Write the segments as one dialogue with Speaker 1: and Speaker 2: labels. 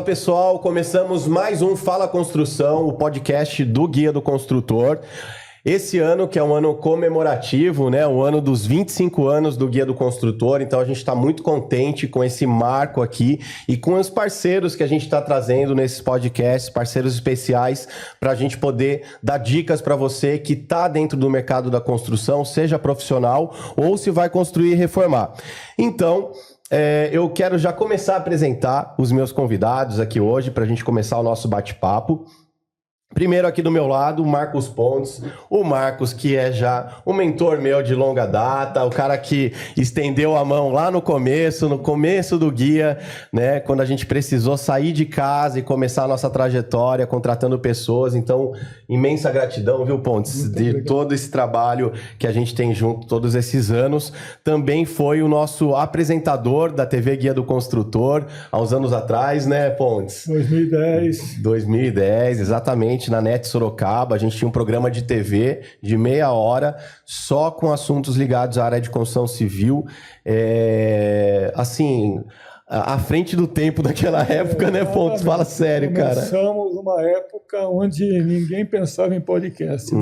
Speaker 1: pessoal, começamos mais um Fala Construção, o podcast do Guia do Construtor. Esse ano que é um ano comemorativo, né? O ano dos 25 anos do Guia do Construtor, então a gente está muito contente com esse marco aqui e com os parceiros que a gente está trazendo nesses podcasts, parceiros especiais, para a gente poder dar dicas para você que está dentro do mercado da construção, seja profissional ou se vai construir e reformar. Então, eu quero já começar a apresentar os meus convidados aqui hoje para a gente começar o nosso bate-papo. Primeiro aqui do meu lado, o Marcos Pontes. O Marcos, que é já um mentor meu de longa data, o cara que estendeu a mão lá no começo do guia, né? Quando a gente precisou sair de casa e começar a nossa trajetória contratando pessoas. Então, imensa gratidão, viu, Pontes? De todo esse trabalho que a gente tem junto todos esses anos. Também foi o nosso apresentador da TV Guia do Construtor, há uns anos atrás, né, Pontes? 2010, exatamente. Na NET Sorocaba, a gente tinha um programa de TV de meia hora só com assuntos ligados à área de construção civil. Assim, à frente do tempo daquela época, né, Pontes? Fala sério, cara.
Speaker 2: Começamos numa época onde ninguém pensava em podcast.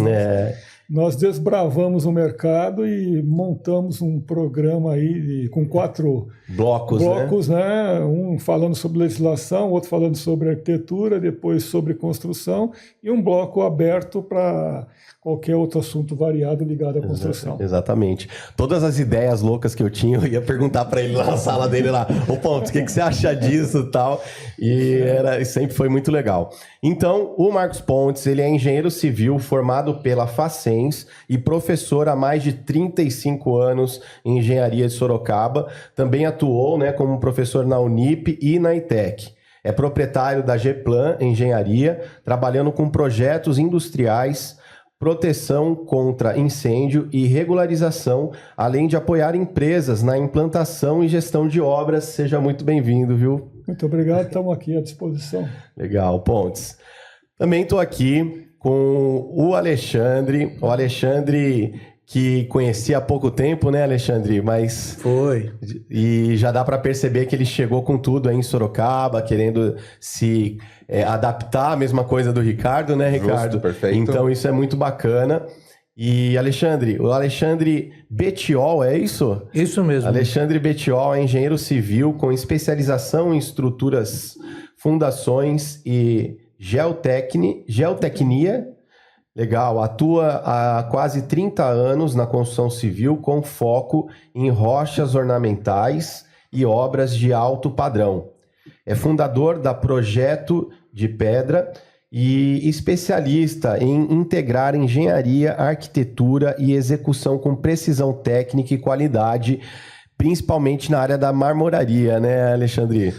Speaker 2: Nós desbravamos o mercado e montamos um programa aí com 4 blocos, né? Um falando sobre legislação, outro falando sobre arquitetura, depois sobre construção e um bloco aberto para qualquer outro assunto variado ligado à construção.
Speaker 1: Exatamente. Todas as ideias loucas que eu tinha, eu ia perguntar para ele lá na sala dele lá, ô Pontes, o que você acha disso e tal? E sempre foi muito legal. Então, o Marcos Pontes, ele é engenheiro civil formado pela Facens e professor há mais de 35 anos em engenharia de Sorocaba. Também atuou, né, como professor na Unip e na ITEC. É proprietário da Geplan Engenharia, trabalhando com projetos industriais, proteção contra incêndio e regularização, além de apoiar empresas na implantação e gestão de obras. Seja muito bem-vindo, viu?
Speaker 2: Muito obrigado, estamos aqui à disposição.
Speaker 1: Legal, Pontes. Também estou aqui com o Alexandre. O Alexandre, que conheci há pouco tempo, né, Alexandre? Mas
Speaker 3: foi.
Speaker 1: E já dá para perceber que ele chegou com tudo aí em Sorocaba, querendo se adaptar, a mesma coisa do Ricardo, né, Ricardo?
Speaker 4: Justo, perfeito.
Speaker 1: Então isso é muito bacana. E Alexandre, o Alexandre Betiol, é isso?
Speaker 3: Isso mesmo.
Speaker 1: Alexandre Betiol é engenheiro civil com especialização em estruturas, fundações e geotecnia. Legal, atua há quase 30 anos na construção civil com foco em rochas ornamentais e obras de alto padrão. É fundador da Projeto de Pedra e especialista em integrar engenharia, arquitetura e execução com precisão técnica e qualidade, principalmente na área da marmoraria, né, Alexandre?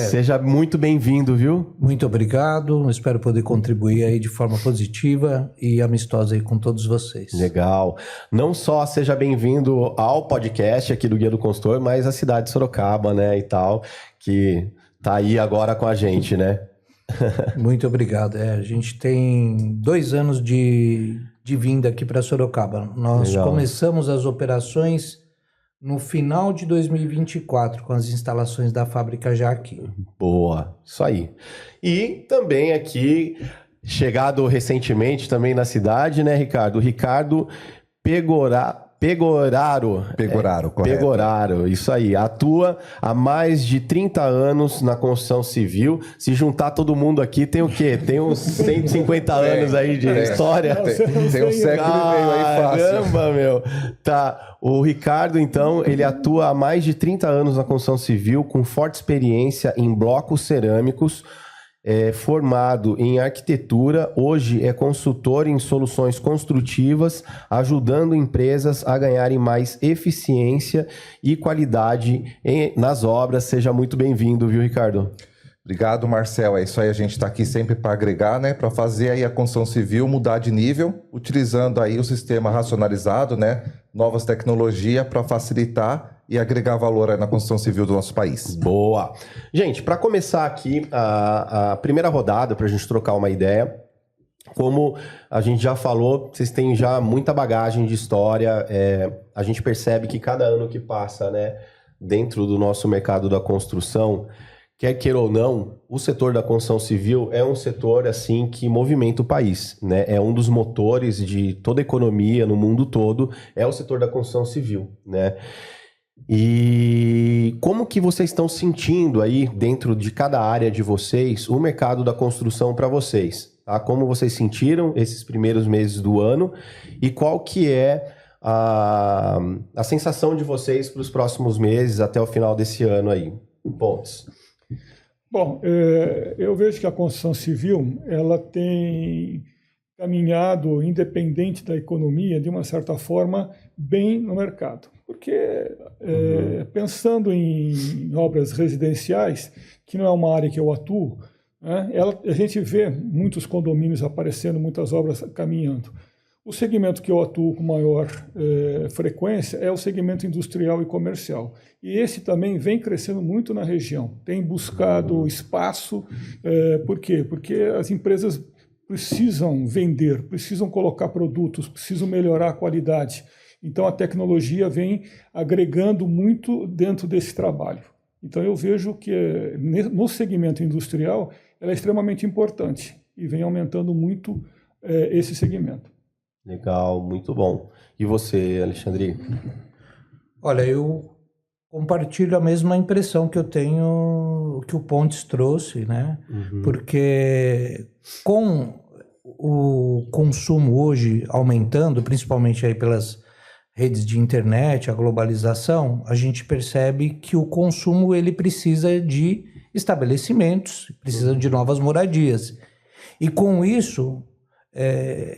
Speaker 1: Seja muito bem-vindo, viu?
Speaker 3: Muito obrigado, espero poder contribuir aí de forma positiva e amistosa aí com todos vocês.
Speaker 1: Legal. Não só seja bem-vindo ao podcast aqui do Guia do Construtor, mas a cidade de Sorocaba, né, e tal, que tá aí agora com a gente, né?
Speaker 3: Muito obrigado. A gente tem 2 anos de vinda aqui para Sorocaba. Nós começamos as operações no final de 2024, com as instalações da fábrica já aqui. Boa,
Speaker 1: isso aí. E também aqui, chegado recentemente também na cidade, né, Ricardo? O Ricardo Pegoraro, isso aí. Atua há mais de 30 anos na construção civil. Se juntar todo mundo aqui, tem o quê? Tem uns 150 anos aí de história?
Speaker 4: Tem um século e meio aí fácil.
Speaker 1: Caramba, meu. Tá. O Ricardo, então, ele atua há mais de 30 anos na construção civil, com forte experiência em blocos cerâmicos, formado em arquitetura, hoje é consultor em soluções construtivas, ajudando empresas a ganharem mais eficiência e qualidade nas obras. Seja muito bem-vindo, viu, Ricardo?
Speaker 4: Obrigado, Marcel. É isso aí, a gente está aqui sempre para agregar, né? Para fazer aí a construção civil mudar de nível, utilizando aí o sistema racionalizado, né? Novas tecnologias para facilitar e agregar valor aí na construção civil do nosso país.
Speaker 1: Boa! Gente, para começar aqui a primeira rodada, para a gente trocar uma ideia, como a gente já falou, vocês têm já muita bagagem de história, a gente percebe que cada ano que passa, né, dentro do nosso mercado da construção, quer queira ou não, o setor da construção civil é um setor assim que movimenta o país, né? É um dos motores de toda a economia no mundo todo, é o setor da construção civil, né? E como que vocês estão sentindo aí, dentro de cada área de vocês, o mercado da construção para vocês? Tá? Como vocês sentiram esses primeiros meses do ano e qual que é a sensação de vocês para os próximos meses até o final desse ano aí? Pontos.
Speaker 2: Bom, eu vejo que a construção civil ela tem caminhado, independente da economia, de uma certa forma, bem no mercado. Porque, pensando em obras residenciais, que não é uma área que eu atuo, né, a gente vê muitos condomínios aparecendo, muitas obras caminhando. O segmento que eu atuo com maior frequência é o segmento industrial e comercial. E esse também vem crescendo muito na região, tem buscado espaço. Por quê? Porque as empresas precisam vender, precisam colocar produtos, precisam melhorar a qualidade. Então a tecnologia vem agregando muito dentro desse trabalho. Então eu vejo que no segmento industrial ela é extremamente importante e vem aumentando muito esse segmento.
Speaker 1: Legal, muito bom. E você, Alexandre?
Speaker 3: Olha, eu compartilho a mesma impressão que eu tenho, que o Pontes trouxe, né? Porque com o consumo hoje aumentando, principalmente aí pelas redes de internet, a globalização, a gente percebe que o consumo ele precisa de estabelecimentos, precisa de novas moradias. E com isso,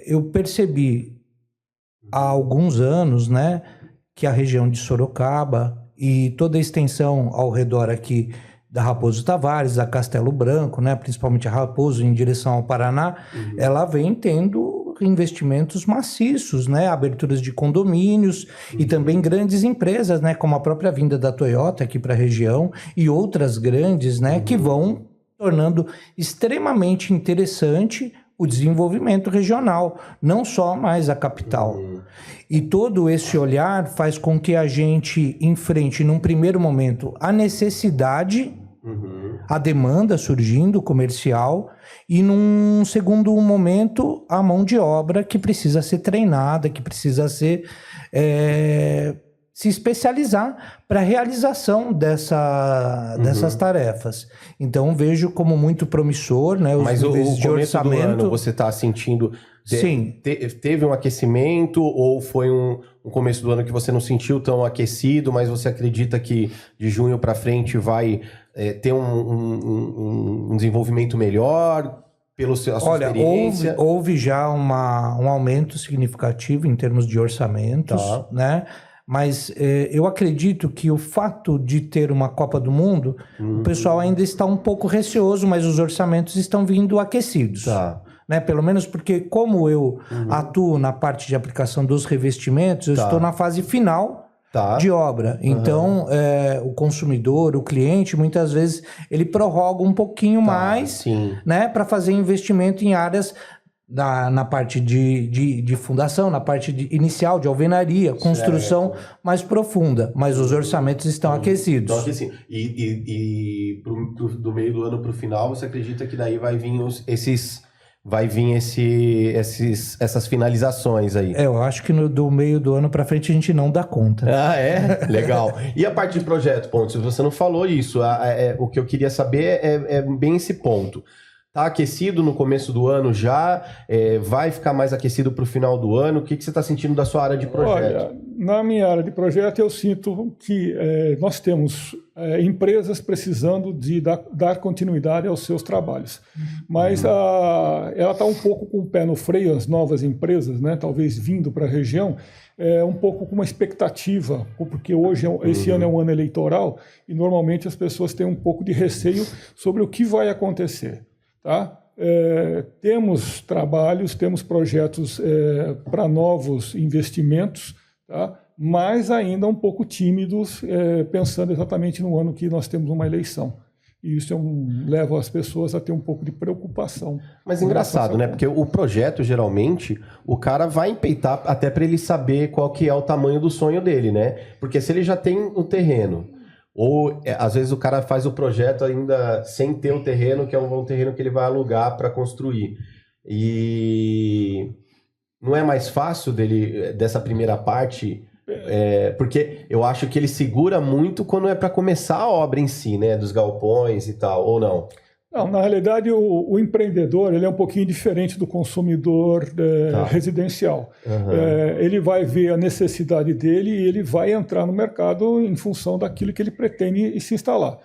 Speaker 3: eu percebi há alguns anos, né, que a região de Sorocaba e toda a extensão ao redor aqui da Raposo Tavares, da Castelo Branco, né, principalmente a Raposo em direção ao Paraná, ela vem tendo investimentos maciços, né, aberturas de condomínios e também grandes empresas, né, como a própria vinda da Toyota aqui para a região e outras grandes, né, que vão tornando extremamente interessante o desenvolvimento regional, não só mais a capital. E todo esse olhar faz com que a gente enfrente, num primeiro momento, a necessidade, a demanda surgindo, comercial, e num segundo momento, a mão de obra que precisa ser treinada, que precisa ser... se especializar para a realização dessas tarefas. Então, vejo como muito promissor, né, os níveis de orçamento.
Speaker 1: Do ano, você está sentindo...
Speaker 3: Sim.
Speaker 1: Teve um aquecimento ou foi um começo do ano que você não sentiu tão aquecido, mas você acredita que de junho para frente vai ter um desenvolvimento melhor pela sua experiência?
Speaker 3: Houve já um aumento significativo em termos de orçamentos, né? Mas eu acredito que o fato de ter uma Copa do Mundo, o pessoal ainda está um pouco receoso, mas os orçamentos estão vindo aquecidos. Né? Pelo menos porque, como eu atuo na parte de aplicação dos revestimentos, eu estou na fase final de obra. Então, o consumidor, o cliente, muitas vezes, ele prorroga um pouquinho mais, né, para fazer investimento em áreas... Na parte de fundação, na parte inicial de alvenaria, construção mais profunda, mas os orçamentos estão aquecidos.
Speaker 1: Então, assim, do meio do ano para o final, você acredita que daí vai vir essas finalizações aí?
Speaker 3: Eu acho que do meio do ano para frente a gente não dá conta.
Speaker 1: Ah, é? Legal. E a parte de projeto, Pontes? Você não falou isso. O que eu queria saber é bem esse ponto. Está aquecido no começo do ano já? Vai ficar mais aquecido para o final do ano? O que você está sentindo da sua área de projeto?
Speaker 2: Olha, na minha área de projeto eu sinto que nós temos empresas precisando de dar continuidade aos seus trabalhos. Mas ela está um pouco com o pé no freio, as novas empresas, né, talvez vindo para a região, um pouco com uma expectativa, porque hoje, esse ano é um ano eleitoral e normalmente as pessoas têm um pouco de receio sobre o que vai acontecer. Tá? Temos trabalhos, temos projetos para novos investimentos, tá? Mas ainda um pouco tímidos, pensando exatamente no ano que nós temos uma eleição. E isso leva as pessoas a ter um pouco de preocupação.
Speaker 1: Mas engraçado, né? Porque o projeto, geralmente, o cara vai empeitar até para ele saber qual que é o tamanho do sonho dele, né? Porque se ele já tem o terreno, Ou, às vezes, o cara faz o projeto ainda sem ter o terreno, que é um terreno que ele vai alugar para construir. E não é mais fácil dessa primeira parte... porque eu acho que ele segura muito quando é para começar a obra em si, né? Dos galpões e tal, ou não?
Speaker 2: Não, na realidade, o empreendedor ele é um pouquinho diferente do consumidor residencial. Ele vai ver a necessidade dele e ele vai entrar no mercado em função daquilo que ele pretende se instalar.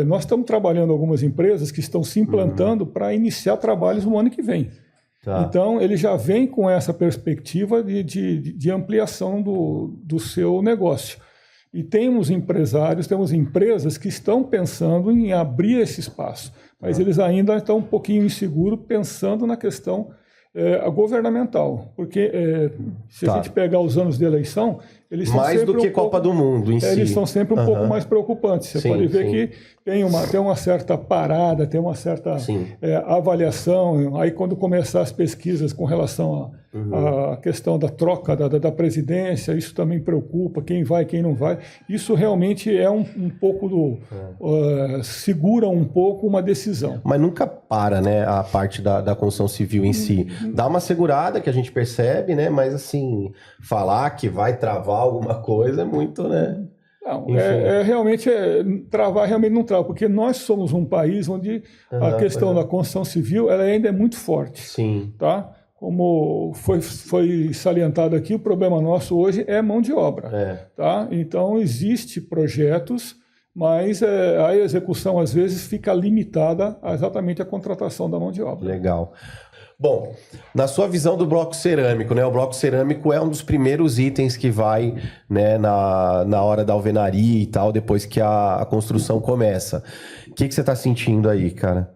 Speaker 2: Nós estamos trabalhando algumas empresas que estão se implantando para iniciar trabalhos no ano que vem. Então, ele já vem com essa perspectiva de ampliação do seu negócio. E temos empresários, temos empresas que estão pensando em abrir esse espaço, mas eles ainda estão um pouquinho inseguros pensando na questão governamental. Porque se a gente pegar os anos de eleição, eles são
Speaker 1: mais do que Copa do Mundo em si.
Speaker 2: Eles são sempre um pouco mais preocupantes. Você pode ver que tem uma certa parada, tem uma certa avaliação. Aí quando começar as pesquisas com relação à questão da troca da presidência, isso também preocupa, quem vai, quem não vai. Isso realmente é um pouco segura um pouco uma decisão.
Speaker 1: Mas nunca para, né, a parte da construção civil em si. Dá uma segurada que a gente percebe, né, mas assim, falar que vai travar alguma coisa é muito, né?
Speaker 2: Não, realmente travar realmente não trava, porque nós somos um país onde a questão da construção civil ela ainda é muito forte.
Speaker 1: Sim.
Speaker 2: Tá? Como foi salientado aqui, o problema nosso hoje é mão de obra. Tá? Então, existem projetos, mas a execução às vezes fica limitada exatamente à contratação da mão de obra.
Speaker 1: Legal. Bom, na sua visão do bloco cerâmico, né? O bloco cerâmico é um dos primeiros itens que vai, né, na hora da alvenaria e tal, depois que a construção começa. O que você está sentindo aí, cara?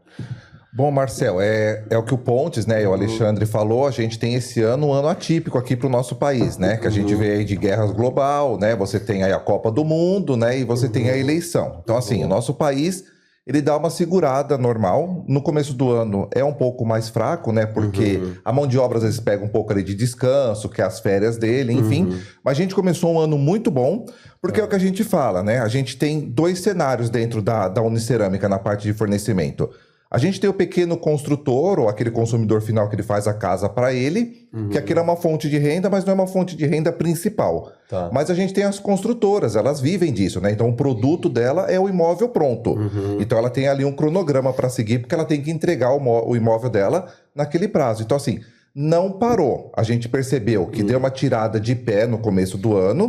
Speaker 4: Bom, Marcel, é o que o Pontes, né, e o Alexandre falou, a gente tem esse ano um ano atípico aqui para o nosso país, né, que a gente vê aí de guerras global, né, você tem aí a Copa do Mundo, né, e você tem a eleição. Então, assim, o nosso país... ele dá uma segurada normal. No começo do ano é um pouco mais fraco, né? Porque a mão de obra às vezes pega um pouco ali de descanso, que é as férias dele, enfim. Mas a gente começou um ano muito bom, porque é o que a gente fala, né? A gente tem 2 cenários dentro da Unicerâmica na parte de fornecimento. A gente tem o pequeno construtor, ou aquele consumidor final que ele faz a casa para ele, que aquilo é uma fonte de renda, mas não é uma fonte de renda principal. Mas a gente tem as construtoras, elas vivem disso, né? Então o produto dela é o imóvel pronto. Então ela tem ali um cronograma para seguir, porque ela tem que entregar o imóvel dela naquele prazo. Então assim, não parou. A gente percebeu que deu uma tirada de pé no começo do ano,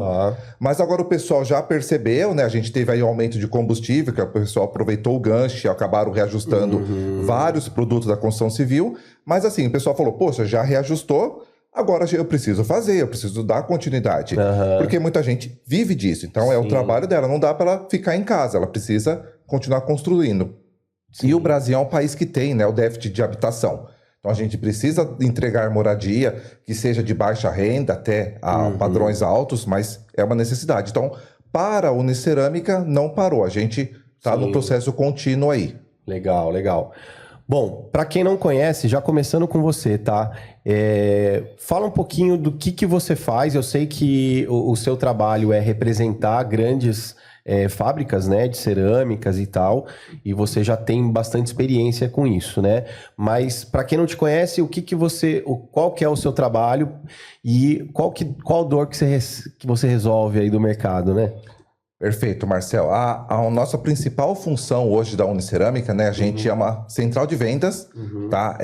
Speaker 4: mas agora o pessoal já percebeu, né? A gente teve aí um aumento de combustível, que o pessoal aproveitou o gancho e acabaram reajustando vários produtos da construção civil, mas assim, o pessoal falou, poxa, já reajustou, agora eu preciso fazer, eu preciso dar continuidade, porque muita gente vive disso, então é o trabalho dela, não dá para ela ficar em casa, ela precisa continuar construindo. E o Brasil é um país que tem, né, o déficit de habitação. Então, a gente precisa entregar moradia que seja de baixa renda até a padrões altos, mas é uma necessidade. Então, para a Unicerâmica, não parou. A gente está no processo contínuo aí.
Speaker 1: Legal, legal. Bom, para quem não conhece, já começando com você, tá? Fala um pouquinho do que você faz. Eu sei que o seu trabalho é representar grandes... fábricas, né, de cerâmicas e tal, e você já tem bastante experiência com isso, né? Mas para quem não te conhece, qual que é o seu trabalho e qual dor que você resolve aí do mercado, né?
Speaker 4: Perfeito, Marcel. A nossa principal função hoje da Unicerâmica, né, a gente é uma central de vendas, tá?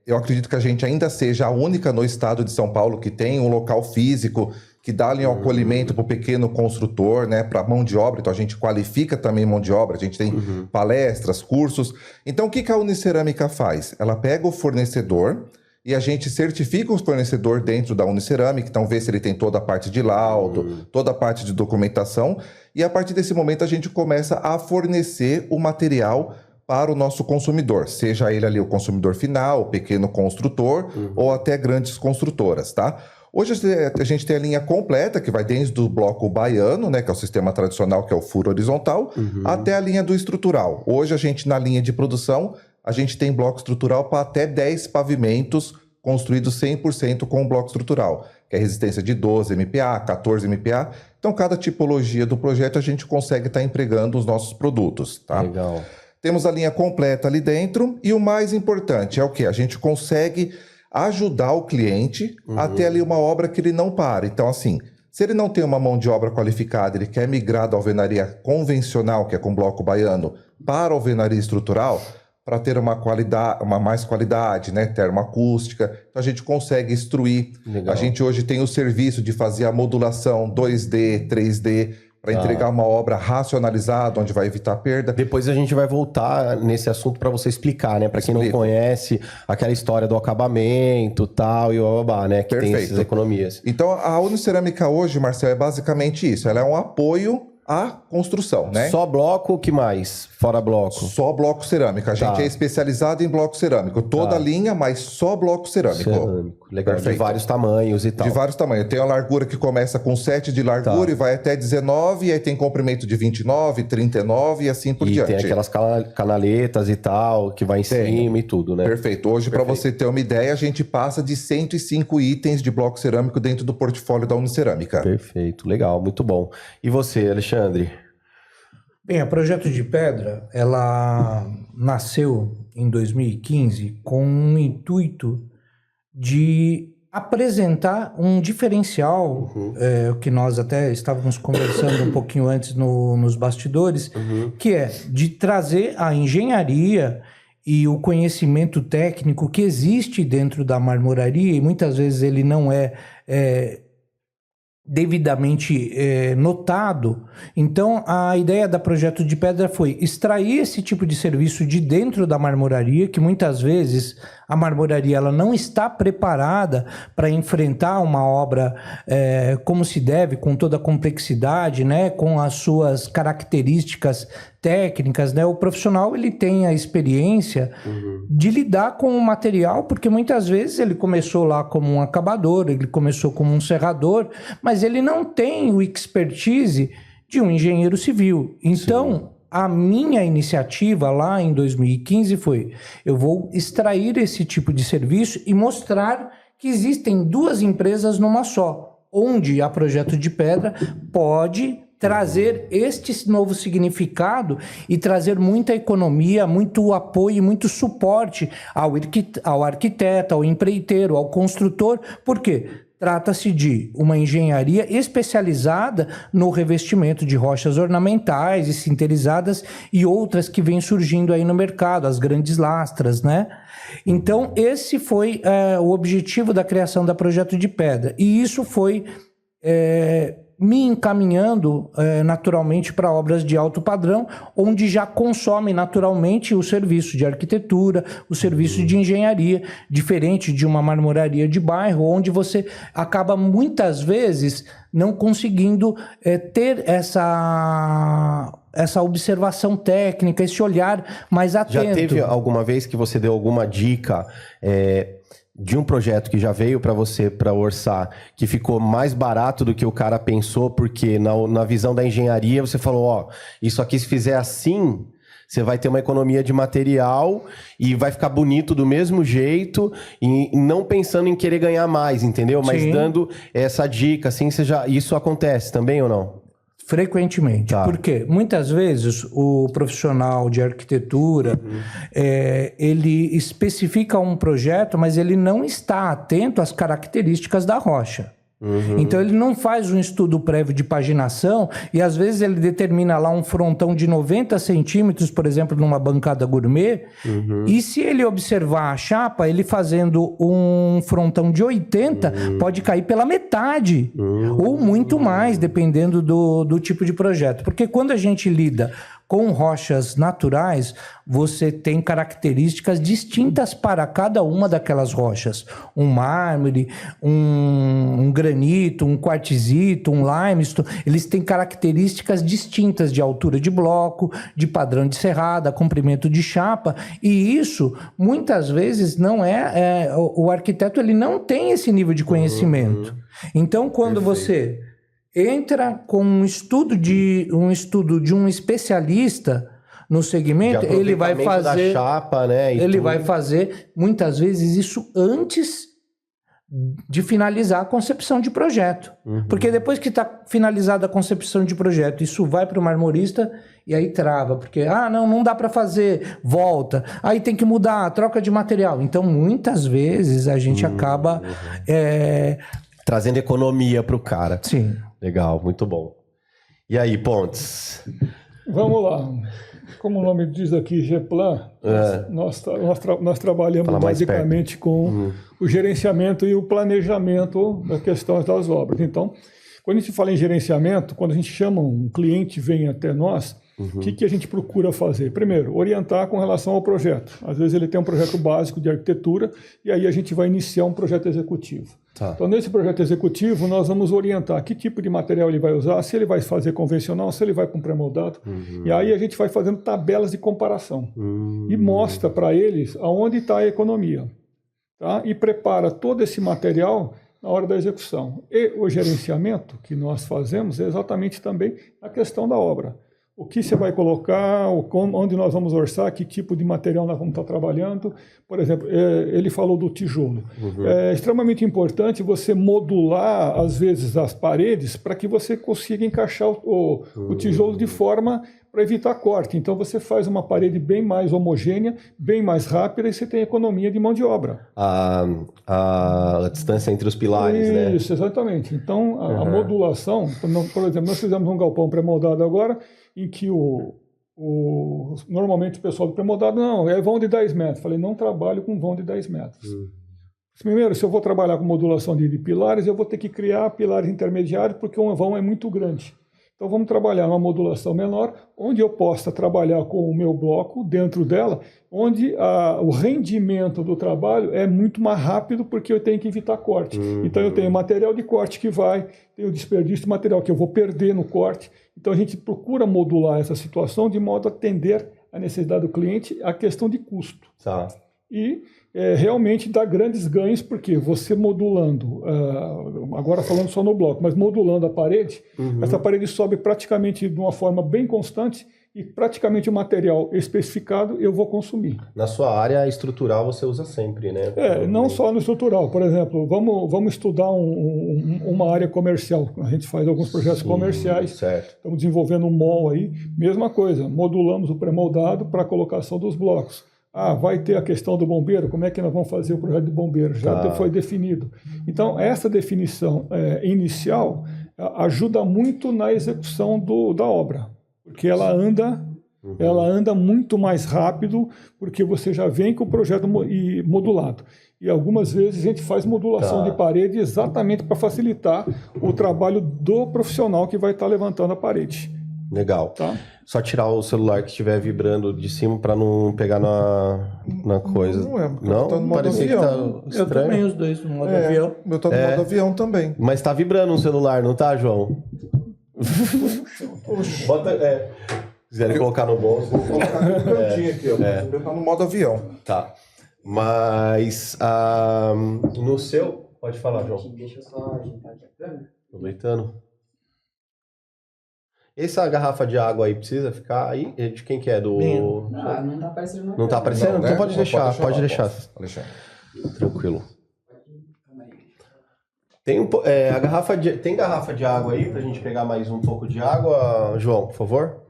Speaker 4: Eu acredito que a gente ainda seja a única no estado de São Paulo que tem um local físico que dá ali um acolhimento para o pequeno construtor, né, para mão de obra. Então, a gente qualifica também mão de obra, a gente tem palestras, cursos. Então, o que a Unicerâmica faz? Ela pega o fornecedor e a gente certifica o fornecedor dentro da Unicerâmica, então vê se ele tem toda a parte de laudo, toda a parte de documentação, e a partir desse momento a gente começa a fornecer o material para o nosso consumidor, seja ele ali o consumidor final, o pequeno construtor ou até grandes construtoras, tá? Hoje a gente tem a linha completa, que vai desde o bloco baiano, né, que é o sistema tradicional, que é o furo horizontal, até a linha do estrutural. Hoje a gente, na linha de produção, a gente tem bloco estrutural para até 10 pavimentos construídos 100% com o bloco estrutural, que é resistência de 12 MPa, 14 MPa, Então, cada tipologia do projeto a gente consegue estar empregando os nossos produtos, tá?
Speaker 1: Legal.
Speaker 4: Temos a linha completa ali dentro e o mais importante é o quê? A gente consegue ajudar o cliente a ter ali uma obra que ele não para. Então, assim, se ele não tem uma mão de obra qualificada, ele quer migrar da alvenaria convencional, que é com bloco baiano, para a alvenaria estrutural, para ter uma mais qualidade, né? Termoacústica. Então a gente consegue instruir. Legal. A gente hoje tem o serviço de fazer a modulação 2D, 3D, para entregar uma obra racionalizada, onde vai evitar perda.
Speaker 1: Depois a gente vai voltar nesse assunto para você explicar, né? Para quem não conhece, aquela história do acabamento tal, e babá, né? Que Perfeito. Tem essas economias.
Speaker 4: Então a Unicerâmica hoje, Marcel, é basicamente isso. Ela é um apoio à construção, né?
Speaker 1: Só bloco, o que mais? Fora bloco?
Speaker 4: Só bloco cerâmico. A gente é especializado em bloco cerâmico. Toda a linha, mas só bloco cerâmico.
Speaker 1: Legal. Perfeito. De vários tamanhos e tal.
Speaker 4: De vários tamanhos. Tem a largura que começa com 7 de largura e vai até 19, e aí tem comprimento de 29, 39 e assim por diante.
Speaker 1: E tem aquelas canaletas e tal, que vai em cima e tudo, né?
Speaker 4: Perfeito. Hoje, para você ter uma ideia, a gente passa de 105 itens de bloco cerâmico dentro do portfólio da Unicerâmica.
Speaker 1: Perfeito. Legal. Muito bom. E você, Alexandre?
Speaker 3: Bem, a Projeto de Pedra, ela nasceu em 2015 com um intuito de apresentar um diferencial, que nós até estávamos conversando um pouquinho antes nos bastidores, que é de trazer a engenharia e o conhecimento técnico que existe dentro da marmoraria, e muitas vezes ele não é devidamente notado. Então, a ideia da Projeto de Pedra foi extrair esse tipo de serviço de dentro da marmoraria, que muitas vezes a marmoraria ela não está preparada para enfrentar uma obra como se deve, com toda a complexidade, né, com as suas características técnicas, né? O profissional ele tem a experiência de lidar com o material, porque muitas vezes ele começou lá como um acabador, ele começou como um serrador, mas ele não tem o expertise de um engenheiro civil. Então, a minha iniciativa lá em 2015 foi: eu vou extrair esse tipo de serviço e mostrar que existem duas empresas numa só, onde a Projeto de Pedra pode trazer este novo significado e trazer muita economia, muito apoio, muito suporte ao arquiteto, ao empreiteiro, ao construtor. Por quê? Trata-se de uma engenharia especializada no revestimento de rochas ornamentais e sinterizadas e outras que vêm surgindo aí no mercado, as grandes lastras, né? Então, esse foi o objetivo da criação da Projeto de Pedra. E isso foi me encaminhando naturalmente para obras de alto padrão, onde já consome naturalmente o serviço de arquitetura, o serviço de engenharia, diferente de uma marmoraria de bairro, onde você acaba muitas vezes não conseguindo ter essa observação técnica, esse olhar mais atento.
Speaker 1: Já teve alguma vez que você deu alguma dica de um projeto que já veio para você para orçar, que ficou mais barato do que o cara pensou, porque na visão da engenharia você falou, ó, isso aqui se fizer assim, você vai ter uma economia de material e vai ficar bonito do mesmo jeito, e não pensando em querer ganhar mais, entendeu? Mas dando essa dica, assim, isso acontece também ou não?
Speaker 3: Frequentemente. Tá. Porque muitas vezes o profissional de arquitetura, ele especifica um projeto, mas ele não está atento às características da rocha. Então ele não faz um estudo prévio de paginação e às vezes ele determina lá um frontão de 90 centímetros, por exemplo, numa bancada gourmet, e se ele observar a chapa, ele fazendo um frontão de 80, pode cair pela metade, ou muito mais, dependendo do tipo de projeto. Porque quando a gente lida com rochas naturais, você tem características distintas para cada uma daquelas rochas. Um mármore, um granito, um quartzito, um limestone, eles têm características distintas de altura de bloco, de padrão de serrada, comprimento de chapa, e isso, muitas vezes, não o arquiteto ele não tem esse nível de conhecimento. Então, quando você entra com um estudo de um especialista no segmento, ele vai fazer
Speaker 1: da chapa, né?
Speaker 3: Vai fazer muitas vezes isso antes de finalizar a concepção de projeto. Porque depois que está finalizada a concepção de projeto, isso vai para o marmorista e aí trava. Porque, não dá para fazer, volta. Aí tem que mudar, troca de material. Então, muitas vezes, a gente acaba...
Speaker 1: trazendo economia para o cara.
Speaker 3: Sim.
Speaker 1: Legal, muito bom. E aí, Pontes?
Speaker 2: Vamos lá. Como o nome diz aqui, Geplan, nós trabalhamos basicamente com o gerenciamento e o planejamento das questões das obras. Então, quando a gente fala em gerenciamento, quando a gente chama um cliente vem até nós, o que a gente procura fazer? Primeiro, orientar com relação ao projeto. Às vezes ele tem um projeto básico de arquitetura e aí a gente vai iniciar um projeto executivo. Tá. Então, nesse projeto executivo, nós vamos orientar que tipo de material ele vai usar, se ele vai fazer convencional, se ele vai com pré-moldado. E aí a gente vai fazendo tabelas de comparação e mostra para eles aonde está a economia. Tá? E prepara todo esse material na hora da execução. E o gerenciamento que nós fazemos é exatamente também a questão da obra. O que você vai colocar, onde nós vamos orçar, que tipo de material nós vamos estar trabalhando. Por exemplo, ele falou do tijolo. É extremamente importante você modular, às vezes, as paredes para que você consiga encaixar o tijolo de forma para evitar corte. Então, você faz uma parede bem mais homogênea, bem mais rápida e você tem economia de mão de obra.
Speaker 1: A distância entre os pilares, né?
Speaker 2: Isso, exatamente. Então, a modulação, por exemplo, nós fizemos um galpão pré-moldado agora, em que normalmente o pessoal do pré-moldado, é vão de 10 metros. Falei, não trabalho com vão de 10 metros. Primeiro, se eu vou trabalhar com modulação de pilares, eu vou ter que criar pilares intermediários, porque um vão é muito grande. Então, vamos trabalhar uma modulação menor, onde eu possa trabalhar com o meu bloco dentro dela, onde o rendimento do trabalho é muito mais rápido, porque eu tenho que evitar corte. Então, eu tenho material de corte que tenho desperdício de material que eu vou perder no corte. Então, a gente procura modular essa situação de modo a atender a necessidade do cliente, a questão de custo.
Speaker 1: Tá.
Speaker 2: E realmente dá grandes ganhos, porque você modulando, agora falando só no bloco, mas modulando a parede, essa parede sobe praticamente de uma forma bem constante e praticamente o material especificado eu vou consumir.
Speaker 1: Na sua área estrutural você usa sempre, né?
Speaker 2: Não só no estrutural. Por exemplo, vamos estudar uma área comercial. A gente faz alguns projetos comerciais.
Speaker 1: Certo.
Speaker 2: Estamos desenvolvendo um mall aí. Mesma coisa, modulamos o pré-moldado para a colocação dos blocos. Vai ter a questão do bombeiro, como é que nós vamos fazer o projeto do bombeiro? Já foi definido. Então, essa definição inicial ajuda muito na execução da obra, porque ela anda muito mais rápido, porque você já vem com o projeto modulado. E algumas vezes a gente faz modulação de parede exatamente para facilitar o trabalho do profissional que vai estar levantando a parede.
Speaker 1: Legal. Tá? Só tirar o celular que estiver vibrando de cima para não pegar na coisa. Não? Parecia que tá estranho.
Speaker 3: Eu também os dois no modo avião.
Speaker 4: Eu tô no modo avião também.
Speaker 1: Mas tá vibrando o celular, não tá, João? Bota, se quiserem colocar no bolso.
Speaker 4: Vou colocar no cantinho aqui, ó. Você tá no modo avião.
Speaker 1: Tá. Mas no seu... Pode falar, João.
Speaker 5: Deixa eu só ajeitar aqui a câmera.
Speaker 1: Aproveitando. Essa garrafa de água aí precisa ficar aí? De quem que é?
Speaker 5: Não tá aparecendo.
Speaker 1: Não tá aparecendo? Não, então pode deixar. Pode deixar. Tranquilo. Tem tem garrafa de água aí pra gente pegar mais um pouco de água, João, por favor?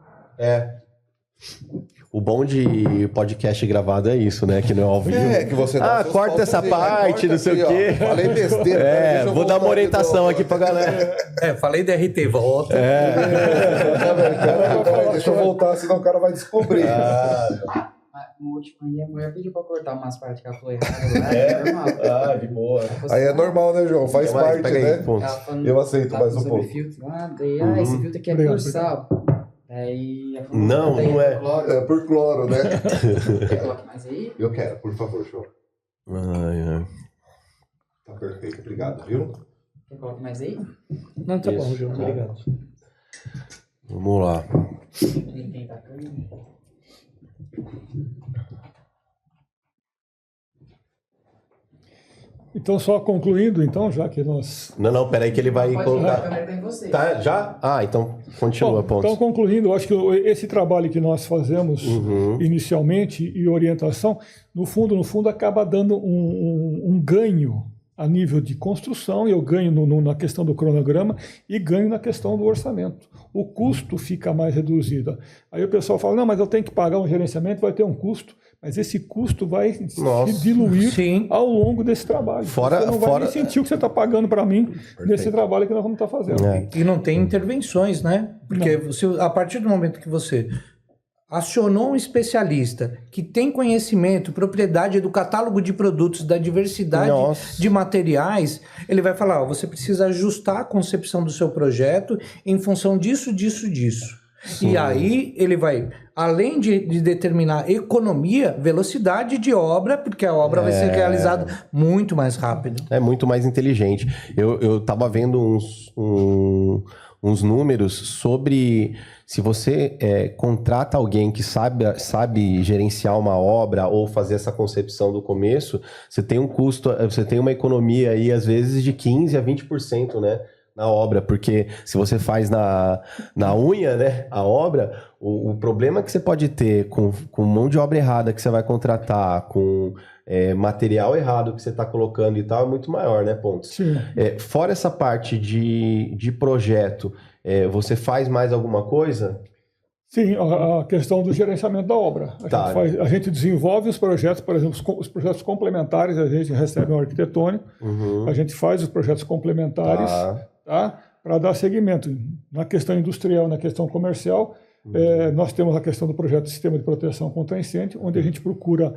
Speaker 1: O bom de podcast gravado é isso, né? Que não é ao vivo.
Speaker 4: Que você dá
Speaker 1: corta essa parte, não sei o quê.
Speaker 4: Falei besteira.
Speaker 1: Vou dar uma orientação aqui pra galera.
Speaker 3: Falei DRT, volta.
Speaker 4: Deixa eu voltar, senão o cara vai descobrir.
Speaker 5: No último aí, a mulher pediu pra cortar umas partes que ela falou errado. É normal.
Speaker 1: De boa.
Speaker 4: Aí é normal, né, João? Faz parte, né? Eu aceito mais um pouco.
Speaker 5: Filtro lá, daí, esse filtro aqui é por sal. Aí,
Speaker 1: não é.
Speaker 4: É por cloro, né?
Speaker 5: Quer colocar mais aí?
Speaker 4: Eu quero, por favor, João. Tá perfeito, obrigado, viu?
Speaker 5: Quer colocar mais aí?
Speaker 3: Não, tá bom, João, obrigado.
Speaker 1: Vamos lá.
Speaker 2: Então, só concluindo, então, já que nós...
Speaker 1: Não, peraí que ele vai colocar...
Speaker 5: A câmera tá em você.
Speaker 1: Tá, já? Então continua, ponto.
Speaker 2: Então, concluindo, eu acho que esse trabalho que nós fazemos inicialmente e orientação, no fundo, acaba dando um ganho a nível de construção, eu ganho na questão do cronograma e ganho na questão do orçamento. O custo fica mais reduzido. Aí o pessoal fala, não, mas eu tenho que pagar um gerenciamento, vai ter um custo. Mas esse custo vai se diluir ao longo desse trabalho. Você não vai nem sentir o que você está pagando para mim nesse trabalho que nós vamos estar fazendo.
Speaker 3: E não tem intervenções, né? Porque a partir do momento que você acionou um especialista que tem conhecimento, propriedade do catálogo de produtos, da diversidade de materiais, ele vai falar, você precisa ajustar a concepção do seu projeto em função disso, disso, disso. Sim. E aí ele vai, além de determinar economia, velocidade de obra, porque a obra vai ser realizada muito mais rápido.
Speaker 1: É muito mais inteligente. Eu estava vendo uns números sobre se você contrata alguém que sabe gerenciar uma obra ou fazer essa concepção do começo, você tem um custo, você tem uma economia aí às vezes de 15% a 20%, né? Na obra, porque se você faz na unha, né, a obra, o problema que você pode ter com mão de obra errada que você vai contratar, com material errado que você está colocando e tal, é muito maior, né, Pontes?
Speaker 2: Sim.
Speaker 1: Fora essa parte de projeto, você faz mais alguma coisa?
Speaker 2: Sim, a questão do gerenciamento da obra. A gente desenvolve os projetos, por exemplo, os projetos complementares, a gente recebe um arquitetônico, a gente faz os projetos complementares, para dar seguimento. Na questão industrial, na questão comercial, nós temos a questão do projeto de sistema de proteção contra incêndio, onde a gente procura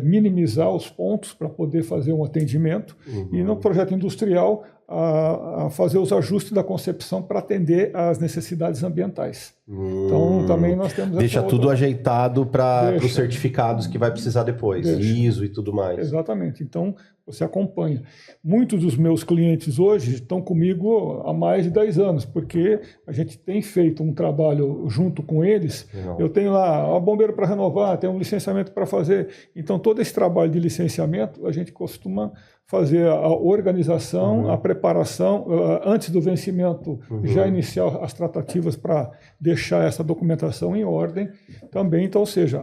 Speaker 2: minimizar os pontos para poder fazer um atendimento, e no projeto industrial, a fazer os ajustes da concepção para atender às necessidades ambientais. Então, também nós temos...
Speaker 1: Deixa tudo ajeitado para os certificados que vai precisar depois, ISO e tudo mais.
Speaker 2: Exatamente. Então, você acompanha. Muitos dos meus clientes hoje estão comigo há mais de 10 anos, porque a gente tem feito um trabalho junto com eles. Eu tenho lá bombeiro para renovar, tenho um licenciamento para fazer. Então, todo esse trabalho de licenciamento, a gente costuma fazer a organização, a preparação, antes do vencimento, já iniciar as tratativas para deixar essa documentação em ordem também. Então, ou seja,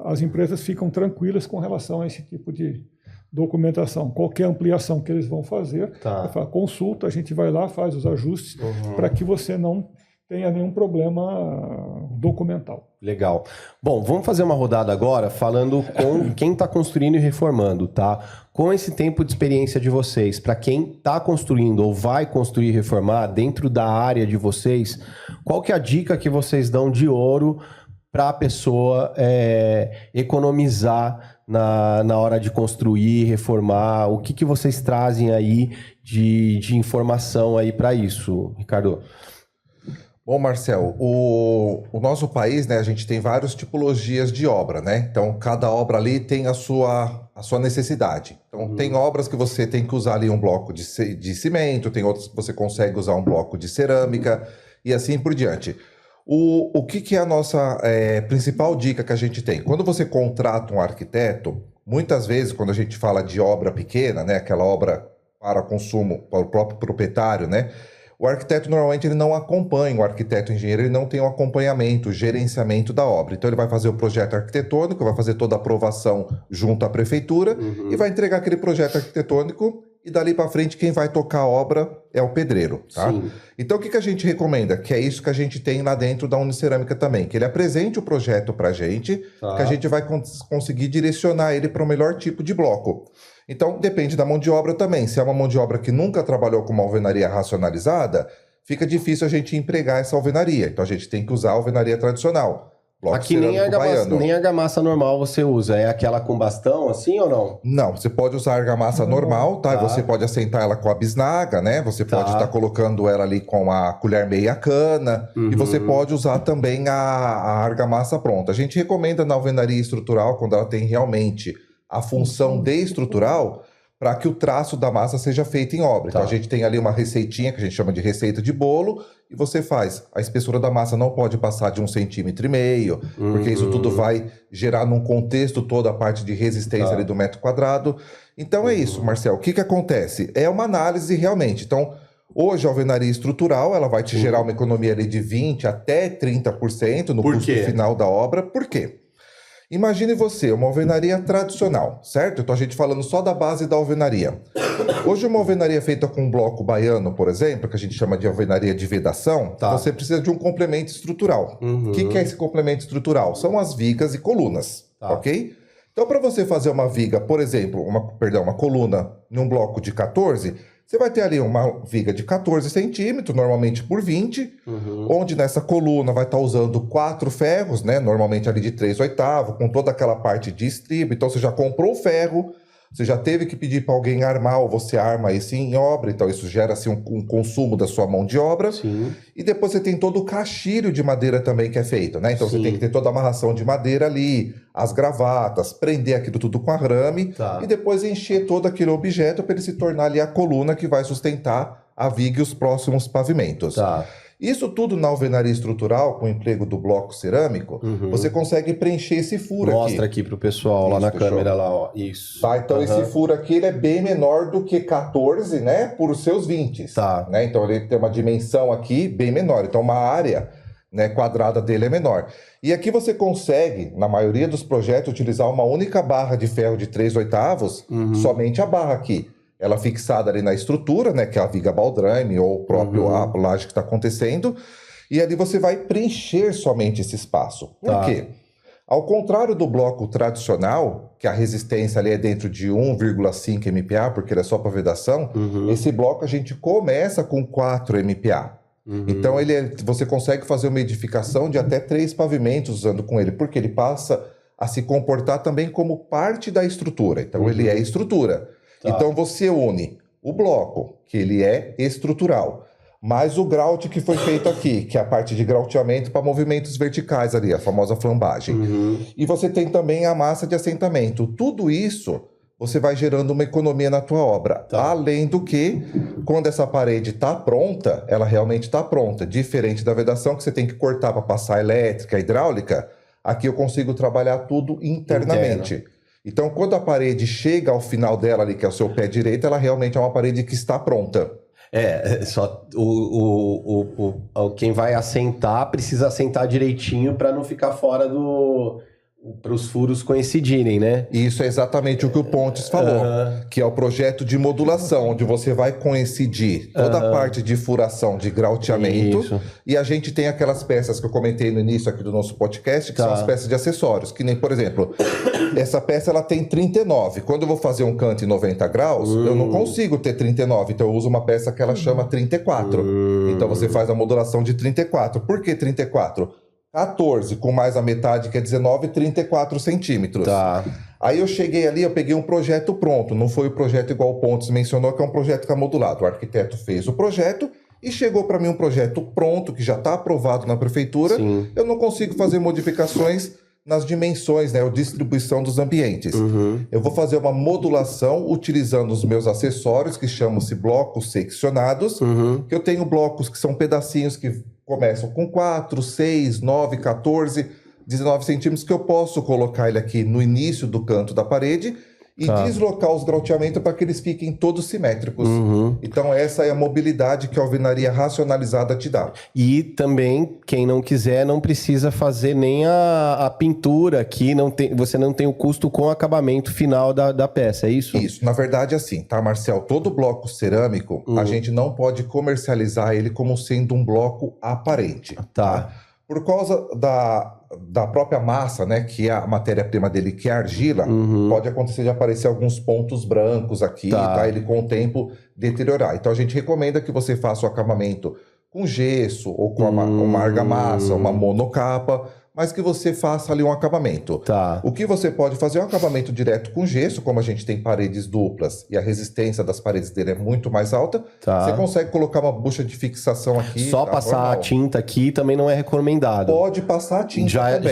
Speaker 2: as empresas ficam tranquilas com relação a esse tipo de documentação. Qualquer ampliação que eles vão fazer, consulta, a gente vai lá, faz os ajustes para que você não tenha nenhum problema documental.
Speaker 1: Legal. Bom, vamos fazer uma rodada agora falando com quem está construindo e reformando, tá? Com esse tempo de experiência de vocês, para quem está construindo ou vai construir e reformar dentro da área de vocês, qual que é a dica que vocês dão de ouro para a pessoa economizar na hora de construir, reformar? O que vocês trazem aí de informação aí para isso, Ricardo?
Speaker 4: Bom, Marcel, o nosso país, né, a gente tem várias tipologias de obra, né? Então, cada obra ali tem a sua necessidade. Então, tem obras que você tem que usar ali um bloco de cimento, tem outras que você consegue usar um bloco de cerâmica e assim por diante. O que é a nossa principal dica que a gente tem? Quando você contrata um arquiteto, muitas vezes, quando a gente fala de obra pequena, né, aquela obra para consumo, para o próprio proprietário, né? O arquiteto, normalmente, ele não acompanha, o arquiteto engenheiro, ele não tem o acompanhamento, o gerenciamento da obra. Então, ele vai fazer o projeto arquitetônico, vai fazer toda a aprovação junto à prefeitura e vai entregar aquele projeto arquitetônico e dali para frente quem vai tocar a obra é o pedreiro, tá? Sim. Então, o que a gente recomenda? Que é isso que a gente tem lá dentro da Unicerâmica também, que ele apresente o projeto para a gente, que a gente vai conseguir direcionar ele para o melhor tipo de bloco. Então, depende da mão de obra também. Se é uma mão de obra que nunca trabalhou com uma alvenaria racionalizada, fica difícil a gente empregar essa alvenaria. Então, a gente tem que usar a alvenaria tradicional.
Speaker 1: Aqui nem a argamassa normal você usa. É aquela com bastão, assim ou não?
Speaker 4: Não, você pode usar a argamassa normal, tá? Você pode assentar ela com a bisnaga, né? Você pode estar colocando ela ali com a colher meia cana. E você pode usar também a argamassa pronta. A gente recomenda na alvenaria estrutural, quando ela tem realmente a função de estrutural, para que o traço da massa seja feito em obra. Então, a gente tem ali uma receitinha, que a gente chama de receita de bolo, e você faz. A espessura da massa não pode passar de 1,5 cm, porque isso tudo vai gerar num contexto toda a parte de resistência ali do metro quadrado. Então, é isso, Marcel. O que acontece? É uma análise realmente. Então, hoje a alvenaria estrutural, ela vai te gerar uma economia ali de 20% até 30% no custo final da obra. Por quê? Imagine você, uma alvenaria tradicional, certo? Então a gente falando só da base da alvenaria. Hoje uma alvenaria feita com um bloco baiano, por exemplo, que a gente chama de alvenaria de vedação, você precisa de um complemento estrutural. O que é esse complemento estrutural? São as vigas e colunas, ok? Então para você fazer uma viga, por exemplo, uma coluna num bloco de 14, você vai ter ali uma viga de 14 centímetros, normalmente por 20, onde nessa coluna vai estar usando 4 ferros, né? Normalmente ali de 3/8, com toda aquela parte de estribo. Então você já comprou o ferro, você já teve que pedir para alguém armar, ou você arma isso em obra, então isso gera assim, um consumo da sua mão de obra.
Speaker 1: Sim.
Speaker 4: E depois você tem todo o caixilho de madeira também que é feito, né? Então você tem que ter toda a amarração de madeira ali, as gravatas, prender aquilo tudo com arame e depois encher todo aquele objeto para ele se tornar ali a coluna que vai sustentar a viga e os próximos pavimentos. Isso tudo na alvenaria estrutural, com o emprego do bloco cerâmico, você consegue preencher esse furo aqui.
Speaker 1: Mostra aqui pro pessoal lá na câmera, lá, ó. Isso.
Speaker 4: Então esse furo aqui ele é bem menor do que 14, né? Por os seus 20. Né? Então ele tem uma dimensão aqui bem menor. Então uma área, né, quadrada dele é menor. E aqui você consegue, na maioria dos projetos, utilizar uma única barra de ferro de 3/8, somente a barra aqui. Ela fixada ali na estrutura, né, que é a viga baldrame ou o próprio a laje que está acontecendo, e ali você vai preencher somente esse espaço. Por quê? Ao contrário do bloco tradicional, que a resistência ali é dentro de 1,5 MPa, porque ele é só para vedação, esse bloco a gente começa com 4 MPa. Então você consegue fazer uma edificação de até 3 pavimentos usando com ele, porque ele passa a se comportar também como parte da estrutura. Então ele é estrutura. Então você une o bloco, que ele é estrutural, mais o grout que foi feito aqui, que é a parte de grauteamento para movimentos verticais ali, a famosa flambagem. E você tem também a massa de assentamento. Tudo isso você vai gerando uma economia na tua obra. Além do que, quando essa parede está pronta, ela realmente está pronta. Diferente da vedação, que você tem que cortar para passar elétrica, hidráulica, aqui eu consigo trabalhar tudo internamente. Então, quando a parede chega ao final dela ali, que é o seu pé direito, ela realmente é uma parede que está pronta.
Speaker 1: Só quem vai assentar precisa assentar direitinho para não ficar fora para os furos coincidirem, né?
Speaker 4: Isso é exatamente o que o Pontes falou, que é o projeto de modulação, onde você vai coincidir toda a parte de furação, de grauteamento, e a gente tem aquelas peças que eu comentei no início aqui do nosso podcast, que são as peças de acessórios, que nem, por exemplo, essa peça ela tem 39. Quando eu vou fazer um canto em 90 graus, eu não consigo ter 39, então eu uso uma peça que ela chama 34. Então você faz a modulação de 34. Por que 34? 14 com mais a metade, que é 19, 34 centímetros. Aí eu cheguei ali, eu peguei um projeto pronto. Não foi o projeto igual o Pontes mencionou, que é um projeto que está modulado. O arquiteto fez o projeto e chegou para mim um projeto pronto, que já está aprovado na prefeitura. Eu não consigo fazer modificações nas dimensões, né, a distribuição dos ambientes. Eu vou fazer uma modulação utilizando os meus acessórios, que chamam-se blocos seccionados, que eu tenho blocos que são pedacinhos que começam com 4, 6, 9, 14, 19 centímetros, que eu posso colocar ele aqui no início do canto da parede e deslocar os grauteamentos para que eles fiquem todos simétricos. Então essa é a mobilidade que a alvenaria racionalizada te dá.
Speaker 1: E também, quem não quiser, não precisa fazer nem a pintura aqui, você não tem o custo com o acabamento final da peça, é isso?
Speaker 4: Isso, na verdade é assim, tá, Marcel? Todo bloco cerâmico, a gente não pode comercializar ele como sendo um bloco aparente. Por causa da própria massa, né, que é a matéria-prima dele, que é a argila, pode acontecer de aparecer alguns pontos brancos aqui, ele com o tempo deteriorar. Então a gente recomenda que você faça o acabamento com gesso ou com uma argamassa, uma monocapa, mas que você faça ali um acabamento. O que você pode fazer é um acabamento direto com gesso, como a gente tem paredes duplas e a resistência das paredes dele é muito mais alta, você consegue colocar uma bucha de fixação aqui.
Speaker 1: Só passar normal. A tinta aqui também não é recomendado.
Speaker 4: Pode passar a tinta também.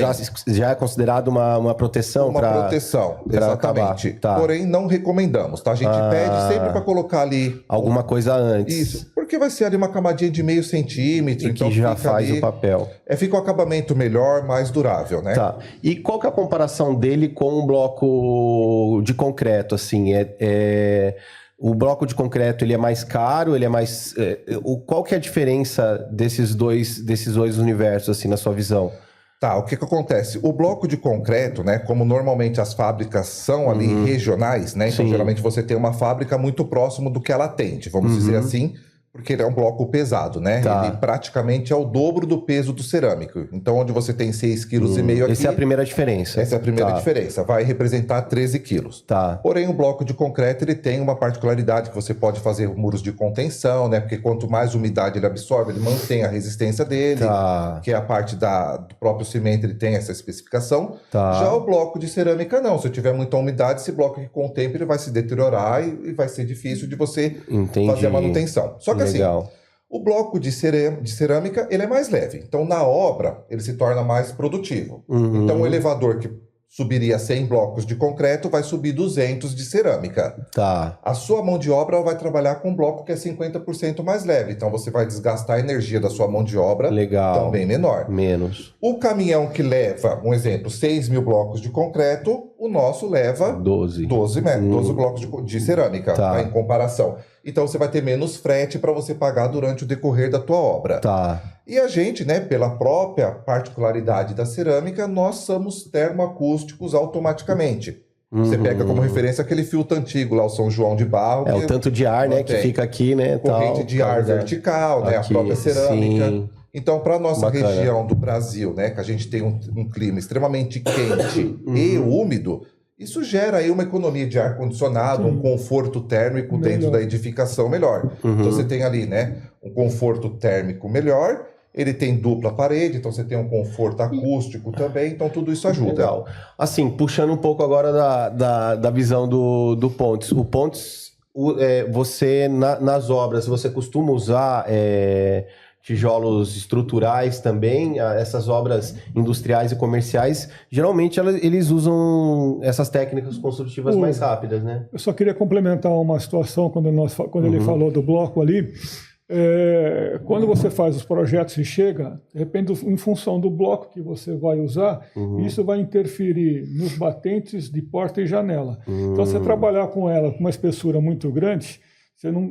Speaker 1: Já é considerado uma proteção?
Speaker 4: Uma proteção, exatamente. Porém, não recomendamos, tá? A gente pede sempre para colocar ali...
Speaker 1: alguma coisa antes.
Speaker 4: Isso, porque vai ser ali uma camadinha de meio centímetro.
Speaker 1: E então que já faz ali, o papel.
Speaker 4: Fica o acabamento melhor, mais durável, né?
Speaker 1: E qual que é a comparação dele com um bloco de concreto, assim? O bloco de concreto, ele é mais caro, ele é mais... qual que é a diferença desses dois universos, assim, na sua visão?
Speaker 4: Tá, o que acontece? O bloco de concreto, né, como normalmente as fábricas são ali regionais, né, então geralmente você tem uma fábrica muito próximo do que ela atende, vamos dizer assim, porque ele é um bloco pesado, né?
Speaker 1: Tá.
Speaker 4: Ele praticamente é o dobro do peso do cerâmico. Então, onde você tem 6,5 kg aqui...
Speaker 1: Essa é a primeira diferença.
Speaker 4: Essa é a primeira diferença. Vai representar 13 quilos.
Speaker 1: Tá.
Speaker 4: Porém, o bloco de concreto ele tem uma particularidade que você pode fazer muros de contenção, né? Porque quanto mais umidade ele absorve, ele mantém a resistência dele, que é a parte do próprio cimento, ele tem essa especificação.
Speaker 1: Tá.
Speaker 4: Já o bloco de cerâmica, não. Se tiver muita umidade, esse bloco que com o tempo ele vai se deteriorar e vai ser difícil de você fazer a manutenção. Só que
Speaker 1: Legal.
Speaker 4: assim, o bloco de cerâmica, ele é mais leve. Então, na obra, ele se torna mais produtivo. Então, o elevador que subiria 100 blocos de concreto vai subir 200 de cerâmica.
Speaker 1: Tá.
Speaker 4: A sua mão de obra vai trabalhar com um bloco que é 50% mais leve. Então, você vai desgastar a energia da sua mão de obra também menor.
Speaker 1: Menos.
Speaker 4: O caminhão que leva, um exemplo, 6 mil blocos de concreto, o nosso leva 12 blocos de cerâmica, tá, em comparação. Então, você vai ter menos frete para você pagar durante o decorrer da tua obra.
Speaker 1: Tá.
Speaker 4: E a gente, né, pela própria particularidade da cerâmica, nós somos termoacústicos automaticamente. Você pega como referência aquele filtro antigo lá, o São João de Barro.
Speaker 1: É o tanto de ar, né, que fica aqui, né?
Speaker 4: Corrente de ar vertical, né, a própria cerâmica. Sim. Então, para a nossa região do Brasil, né, que a gente tem um clima extremamente quente e úmido, isso gera aí uma economia de ar-condicionado, um conforto térmico dentro da edificação melhor. Então, você tem ali, né, um conforto térmico melhor, ele tem dupla parede, então você tem um conforto acústico também, então tudo isso ajuda.
Speaker 1: Legal. Assim, puxando um pouco agora da visão do Pontes. O Pontes, você, nas obras, você costuma usar... tijolos estruturais também, essas obras industriais e comerciais, geralmente eles usam essas técnicas construtivas mais rápidas, né?
Speaker 2: Eu só queria complementar uma situação quando ele falou do bloco ali. Quando você faz os projetos e chega, de repente, em função do bloco que você vai usar, isso vai interferir nos batentes de porta e janela. Então, você trabalhar com ela com uma espessura muito grande,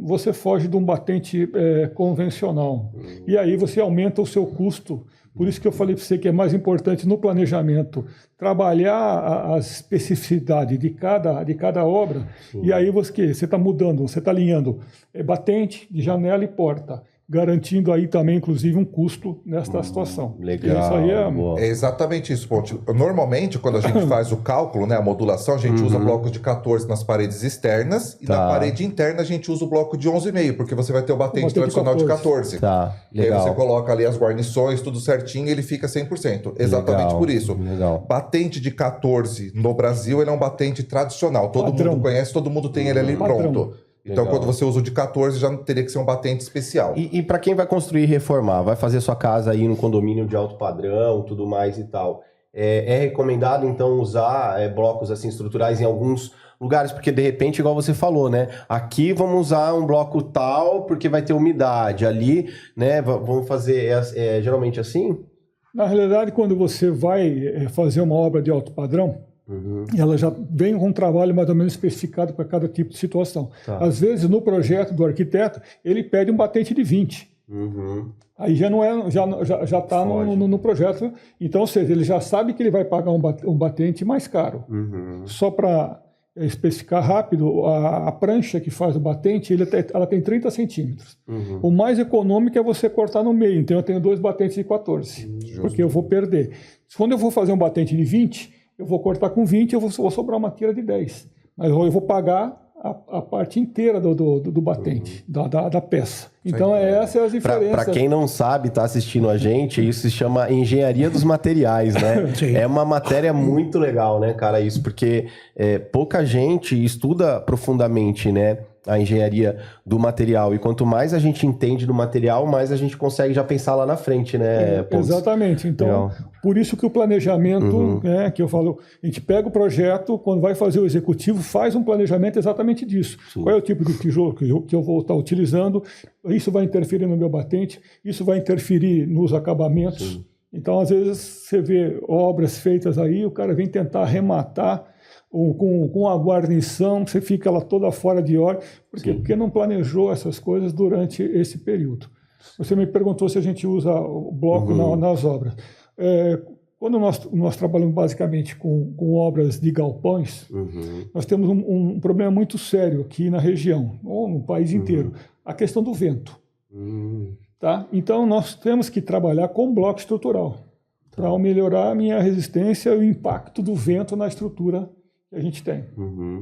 Speaker 2: você foge de um batente convencional. E aí você aumenta o seu custo. Por isso que eu falei para você que é mais importante no planejamento trabalhar a especificidade de cada obra. E aí você está mudando, você está alinhando batente de janela e porta, garantindo aí também, inclusive, um custo nesta situação.
Speaker 1: Legal.
Speaker 2: Isso aí
Speaker 4: é exatamente isso, Ponte. Normalmente, quando a gente faz o cálculo, né, a modulação, a gente usa blocos de 14 nas paredes externas e na parede interna a gente usa o bloco de 11,5, porque você vai ter o batente tradicional de 14.
Speaker 1: Tá, legal.
Speaker 4: E aí você coloca ali as guarnições, tudo certinho e ele fica 100%. Exatamente por isso.
Speaker 1: Legal.
Speaker 4: Batente de 14 no Brasil, ele é um batente tradicional. Todo mundo conhece, todo mundo tem ele ali pronto. Então, quando você usa o de 14, já teria que ser um batente especial.
Speaker 1: E para quem vai construir e reformar, vai fazer sua casa aí no condomínio de alto padrão, tudo mais e tal, é recomendado, então, usar blocos assim estruturais em alguns lugares? Porque, de repente, igual você falou, né? Aqui vamos usar um bloco tal porque vai ter umidade. Ali, né, vamos fazer geralmente assim?
Speaker 2: Na realidade, quando você vai fazer uma obra de alto padrão, ela já vem com um trabalho mais ou menos especificado para cada tipo de situação. Tá. Às vezes, no projeto do arquiteto, ele pede um batente de 20. Aí já não é, já está no projeto. Então, ou seja, ele já sabe que ele vai pagar um batente mais caro. Só para especificar rápido, a prancha que faz o batente, ela tem 30 centímetros. O mais econômico é você cortar no meio. Então, eu tenho 2 batentes de 14, porque eu vou perder. Quando eu vou fazer um batente de 20, eu vou cortar com 20 e eu vou sobrar uma tira de 10. Mas eu vou pagar a parte inteira do batente, da peça. Então, essas são as diferenças.
Speaker 1: Para quem não sabe, está assistindo a gente, isso se chama engenharia dos materiais, né? É uma matéria muito legal, né, cara, isso, porque pouca gente estuda profundamente, né, a engenharia do material. E quanto mais a gente entende do material, mais a gente consegue já pensar lá na frente, né?
Speaker 2: Exatamente. Então, legal. Por isso que o planejamento, que eu falo, a gente pega o projeto, quando vai fazer o executivo, faz um planejamento exatamente disso. Sim. Qual é o tipo de tijolo que eu vou estar utilizando? Isso vai interferir no meu batente, isso vai interferir nos acabamentos. Sim. Então, às vezes, você vê obras feitas aí, o cara vem tentar arrematar com a guarnição, você fica lá toda fora de hora, porque não planejou essas coisas durante esse período. Você me perguntou se a gente usa o bloco nas obras. quando nós trabalhamos basicamente com obras de galpões, nós temos um problema muito sério aqui na região, ou no país inteiro, a questão do vento. Tá? Então, nós temos que trabalhar com bloco estrutural para melhorar a minha resistência e o impacto do vento na estrutura que a gente tem.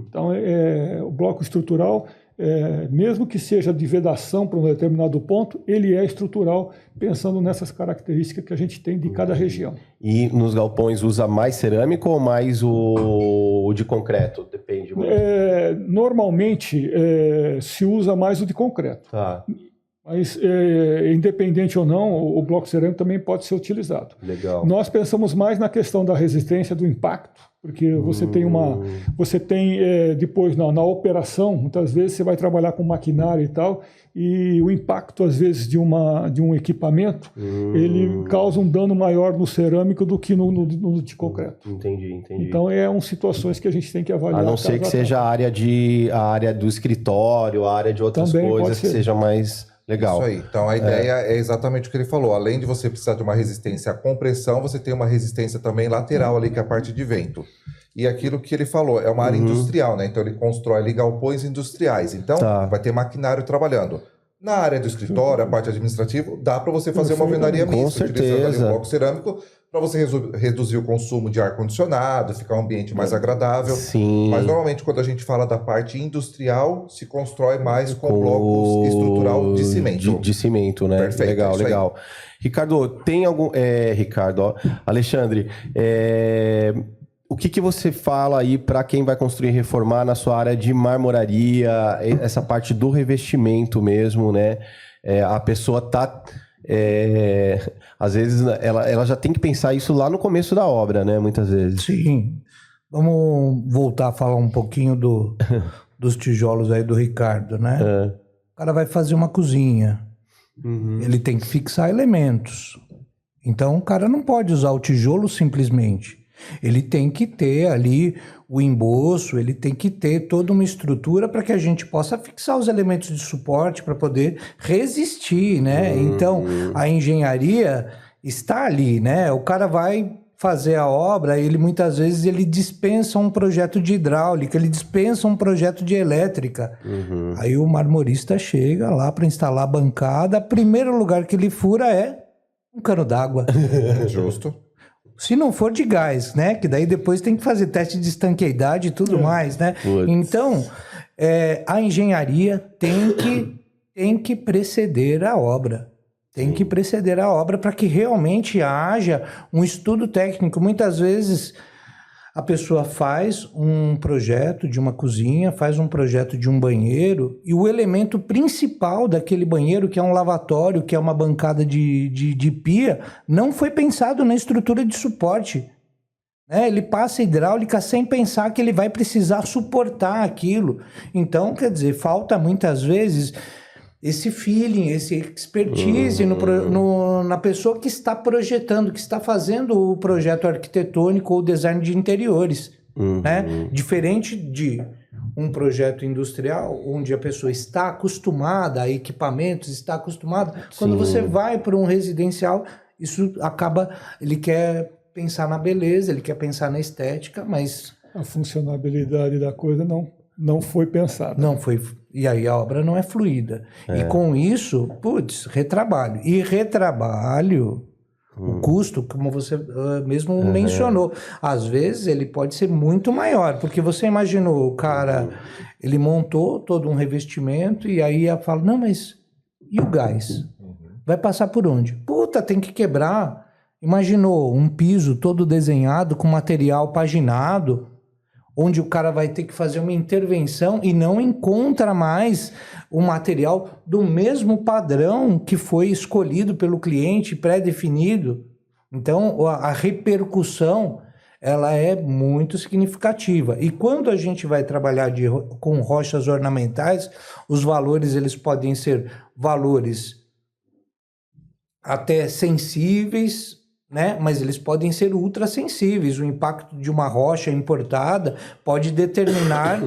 Speaker 2: Então, o bloco estrutural, mesmo que seja de vedação para um determinado ponto, ele é estrutural, pensando nessas características que a gente tem de cada região.
Speaker 1: E nos galpões usa mais cerâmico ou mais o de concreto? Depende muito.
Speaker 2: Normalmente, se usa mais o de concreto.
Speaker 1: Tá.
Speaker 2: Mas, independente ou não, o bloco cerâmico também pode ser utilizado.
Speaker 1: Legal.
Speaker 2: Nós pensamos mais na questão da resistência, do impacto, porque você tem depois na operação, muitas vezes você vai trabalhar com maquinário e tal, e o impacto, às vezes, de um equipamento, ele causa um dano maior no cerâmico do que no de concreto.
Speaker 1: Entendi.
Speaker 2: Então, situações que a gente tem que avaliar.
Speaker 1: A não ser que seja a área do escritório, a área de outras
Speaker 2: também
Speaker 1: coisas que seja mais... Legal.
Speaker 4: Isso aí. Então, a ideia é exatamente o que ele falou. Além de você precisar de uma resistência à compressão, você tem uma resistência também lateral ali, que é a parte de vento. E aquilo que ele falou, é uma área industrial, né? Então, ele constrói ali galpões industriais. Então, vai ter maquinário trabalhando. Na área do escritório, a parte administrativa, dá para você fazer uma alvenaria mista, utilizando ali um bloco cerâmico, para você reduzir o consumo de ar-condicionado, ficar um ambiente mais agradável.
Speaker 1: Sim.
Speaker 4: Mas normalmente quando a gente fala da parte industrial, se constrói mais com blocos estrutural de cimento.
Speaker 1: De cimento, né?
Speaker 4: Perfeito,
Speaker 1: legal. Ricardo, tem algum... Alexandre, o que você fala aí para quem vai construir e reformar na sua área de marmoraria, essa parte do revestimento mesmo, né? A pessoa tá... às vezes ela já tem que pensar isso lá no começo da obra, né? Muitas vezes.
Speaker 3: Sim. Vamos voltar a falar um pouquinho dos tijolos aí do Ricardo, né? O cara vai fazer uma cozinha. Ele tem que fixar elementos. Então o cara não pode usar o tijolo simplesmente. Ele tem que ter ali o emboço, ele tem que ter toda uma estrutura para que a gente possa fixar os elementos de suporte para poder resistir, né? Então, a engenharia está ali, né? O cara vai fazer a obra, ele muitas vezes ele dispensa um projeto de hidráulica, ele dispensa um projeto de elétrica. Aí o marmorista chega lá para instalar a bancada, o primeiro lugar que ele fura é um cano d'água.
Speaker 4: Justo.
Speaker 3: Se não for de gás, né? Que daí depois tem que fazer teste de estanqueidade e tudo mais, né? Então, a engenharia tem que preceder a obra. Tem que preceder a obra para que realmente haja um estudo técnico. Muitas vezes a pessoa faz um projeto de uma cozinha, faz um projeto de um banheiro, e o elemento principal daquele banheiro, que é um lavatório, que é uma bancada de pia, não foi pensado na estrutura de suporte. Ele passa hidráulica sem pensar que ele vai precisar suportar aquilo. Então, quer dizer, falta muitas vezes esse feeling, esse expertise na pessoa que está projetando, que está fazendo o projeto arquitetônico ou design de interiores. Né? Diferente de um projeto industrial, onde a pessoa está acostumada a equipamentos, está acostumada. Quando você vai para um residencial, isso acaba... Ele quer pensar na beleza, ele quer pensar na estética, mas...
Speaker 2: A funcionalidade da coisa não foi pensada.
Speaker 3: Não foi... E aí a obra não é fluida. E com isso, retrabalho. E retrabalho, o custo, como você mesmo mencionou, às vezes ele pode ser muito maior, porque você imaginou, o cara, ele montou todo um revestimento e aí fala, não, mas e o gás? Vai passar por onde? Tem que quebrar. Imaginou um piso todo desenhado com material paginado, onde o cara vai ter que fazer uma intervenção e não encontra mais o material do mesmo padrão que foi escolhido pelo cliente, pré-definido. Então, a repercussão, ela é muito significativa. E quando a gente vai trabalhar com rochas ornamentais, os valores eles podem ser valores até sensíveis, né? Mas eles podem ser ultrassensíveis. O impacto de uma rocha importada pode determinar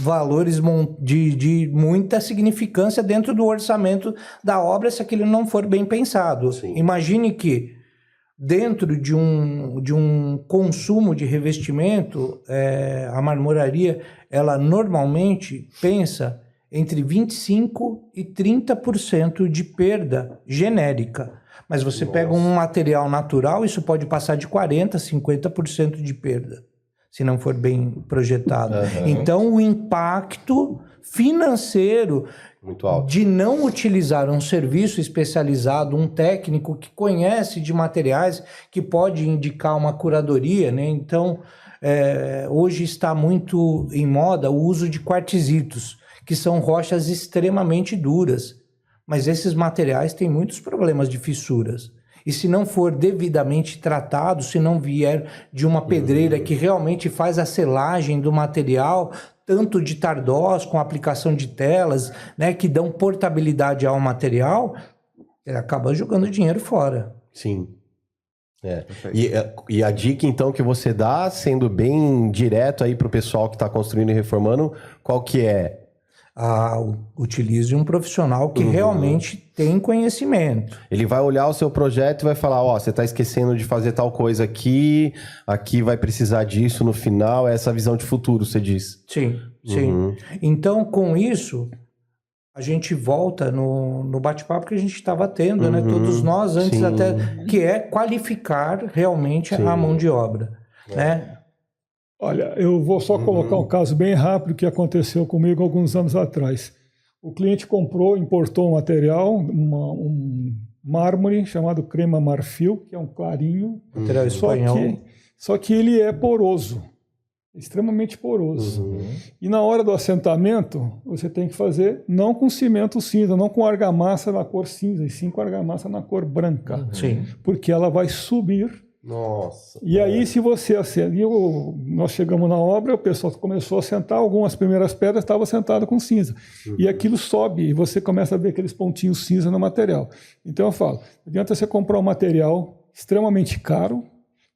Speaker 3: valores de muita significância dentro do orçamento da obra se aquilo não for bem pensado. Sim. Imagine que dentro de um consumo de revestimento, a marmoraria, ela normalmente pensa entre 25% e 30% de perda genérica. Mas você pega um material natural, isso pode passar de 40%, 50% de perda, se não for bem projetado. Então, o impacto financeiro
Speaker 1: muito alto
Speaker 3: de não utilizar um serviço especializado, um técnico que conhece de materiais, que pode indicar uma curadoria, né? Então, hoje está muito em moda o uso de quartzitos, que são rochas extremamente duras, mas esses materiais têm muitos problemas de fissuras. E se não for devidamente tratado, se não vier de uma pedreira que realmente faz a selagem do material, tanto de tardós, com aplicação de telas, né, que dão portabilidade ao material, ele acaba jogando dinheiro fora.
Speaker 1: Sim. E a dica, então, que você dá, sendo bem direto aí para o pessoal que está construindo e reformando, qual que é?
Speaker 3: Utilize um profissional que realmente tem conhecimento.
Speaker 1: Ele vai olhar o seu projeto e vai falar, você está esquecendo de fazer tal coisa aqui vai precisar disso no final, essa visão de futuro, você diz.
Speaker 3: Sim. Então, com isso, a gente volta no bate-papo que a gente estava tendo, né? Todos nós, antes até, que é qualificar realmente a mão de obra, né?
Speaker 2: Olha, eu vou só colocar um caso bem rápido que aconteceu comigo alguns anos atrás. O cliente importou um material, um mármore chamado crema marfil, que é um clarinho.
Speaker 3: Material espanhol.
Speaker 2: Só que ele é poroso, extremamente poroso. E na hora do assentamento, você tem que fazer não com cimento cinza, não com argamassa na cor cinza, e sim com argamassa na cor branca.
Speaker 3: Sim.
Speaker 2: Porque ela vai subir.
Speaker 1: Nossa.
Speaker 2: E aí, se você assenta, nós chegamos na obra, o pessoal começou a sentar, algumas primeiras pedras estavam sentadas com cinza. E aquilo sobe, e você começa a ver aqueles pontinhos cinza no material. Então eu falo, não adianta você comprar um material extremamente caro,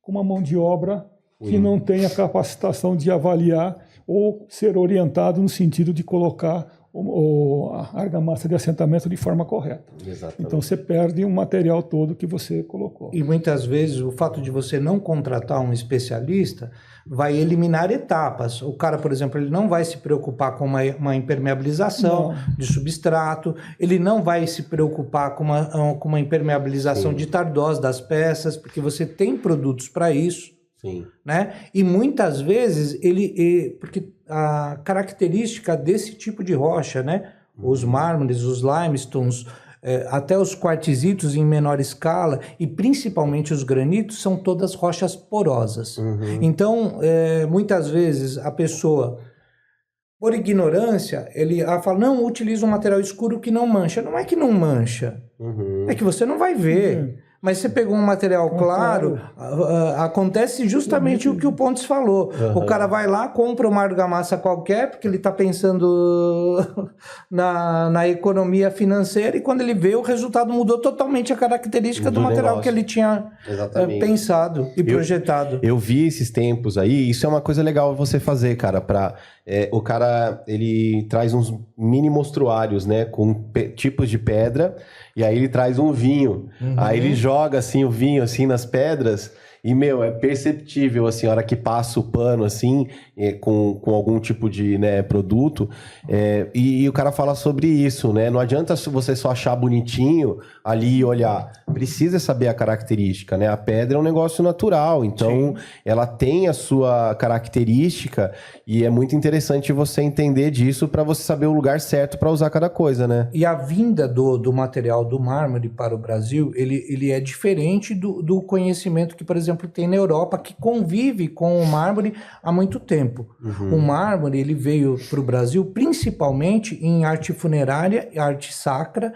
Speaker 2: com uma mão de obra que não tem a capacitação de avaliar ou ser orientado no sentido de colocar a argamassa de assentamento de forma correta.
Speaker 1: Exatamente.
Speaker 2: Então você perde um material todo que você colocou.
Speaker 3: E muitas vezes o fato de você não contratar um especialista vai eliminar etapas. O cara, por exemplo, ele não vai se preocupar com uma impermeabilização de substrato, ele não vai se preocupar com uma impermeabilização de tardós das peças, porque você tem produtos para isso.
Speaker 1: Sim.
Speaker 3: Né? E muitas vezes porque a característica desse tipo de rocha, né? Os mármores, os limestones, até os quartzitos em menor escala e principalmente os granitos são todas rochas porosas. Então, muitas vezes a pessoa, por ignorância, ela fala, não, utiliza um material escuro que não mancha. Não é que não mancha, é que você não vai ver. Mas você pegou um material claro, acontece justamente o que o Pontes falou. O cara vai lá, compra uma argamassa qualquer, porque ele está pensando na economia financeira, e quando ele vê, o resultado mudou totalmente a característica do material que ele tinha pensado e projetado.
Speaker 1: Eu vi esses tempos aí, isso é uma coisa legal você fazer, cara, o cara, ele traz uns mini mostruários, né, com tipos de pedra, e aí ele traz um vinho. Aí ele joga, assim, o vinho, assim, nas pedras, e, é perceptível, assim, a hora que passa o pano, assim, com algum tipo de, né, produto, e o cara fala sobre isso, né? Não adianta você só achar bonitinho ali e olhar. Precisa saber a característica, né? A pedra é um negócio natural, então ela tem a sua característica, e é muito interessante você entender disso para você saber o lugar certo para usar cada coisa, né?
Speaker 3: E a vinda do material do mármore para o Brasil, ele é diferente do conhecimento que, por exemplo, tem na Europa, que convive com o mármore há muito tempo. O mármore, ele veio para o Brasil principalmente em arte funerária e arte sacra,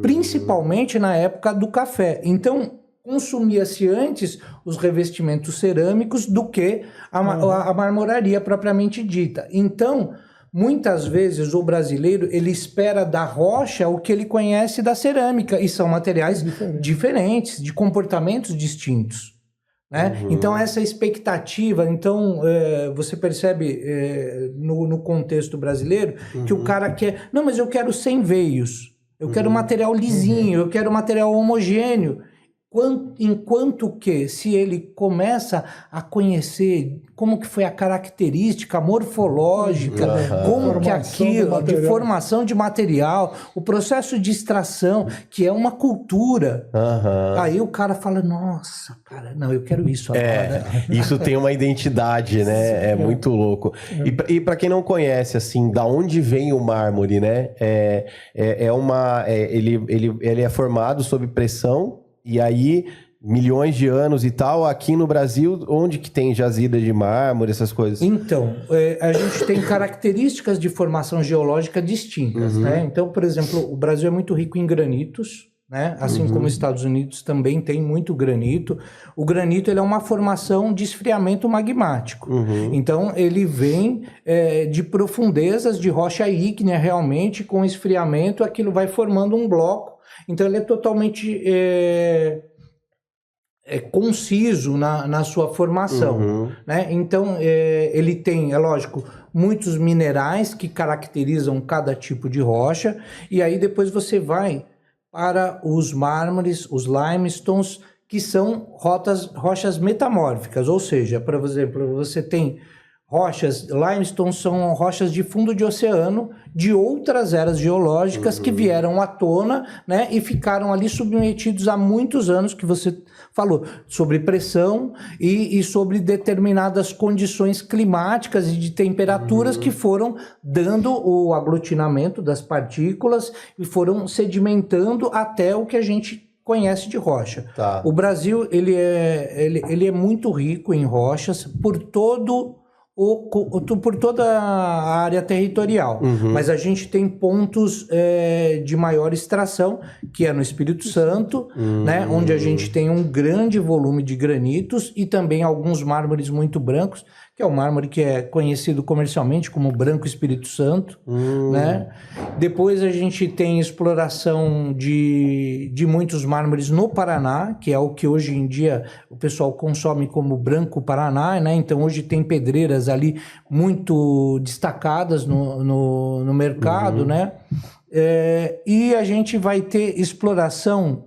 Speaker 3: principalmente na época do café. Então, consumia-se antes os revestimentos cerâmicos do que a marmoraria propriamente dita. Então, muitas vezes o brasileiro, ele espera da rocha o que ele conhece da cerâmica, e são materiais diferentes, de comportamentos distintos. Né? Então, essa expectativa, você percebe no contexto brasileiro que o cara quer, não, mas eu quero sem veios, eu quero material lisinho, eu quero material homogêneo. enquanto que se ele começa a conhecer como que foi a característica morfológica, como que aquilo, de formação de material, o processo de extração, que é uma cultura. Aí o cara fala, nossa, cara, não, eu quero isso agora.
Speaker 1: Isso tem uma identidade, né? É muito louco. E para quem não conhece, assim, da onde vem o mármore, né? Ele é formado sob pressão. E aí, milhões de anos e tal, aqui no Brasil, onde que tem jazida de mármore, essas coisas?
Speaker 3: Então, a gente tem características de formação geológica distintas, né? Então, por exemplo, o Brasil é muito rico em granitos, né? Assim como os Estados Unidos também tem muito granito. O granito ele é uma formação de esfriamento magmático. Então, ele vem de profundezas de rocha ígnea, realmente, com esfriamento, aquilo vai formando um bloco. Então, ele é totalmente conciso na sua formação. Né? Então, ele tem, é lógico, muitos minerais que caracterizam cada tipo de rocha. E aí, depois você vai para os mármores, os limestones, que são rochas metamórficas. Ou seja, por exemplo, você tem rochas, limestone são rochas de fundo de oceano de outras eras geológicas que vieram à tona, né, e ficaram ali submetidos há muitos anos, que você falou, sobre pressão e sobre determinadas condições climáticas e de temperaturas que foram dando o aglutinamento das partículas e foram sedimentando até o que a gente conhece de rocha. O Brasil ele é muito rico em rochas por toda a área territorial, mas a gente tem pontos de maior extração, que é no Espírito Santo, né, onde a gente tem um grande volume de granitos e também alguns mármores muito brancos, que é o mármore que é conhecido comercialmente como branco Espírito Santo, né? Depois a gente tem exploração de muitos mármores no Paraná, que é o que hoje em dia o pessoal consome como branco Paraná, né? Então hoje tem pedreiras ali muito destacadas no mercado, né? E a gente vai ter exploração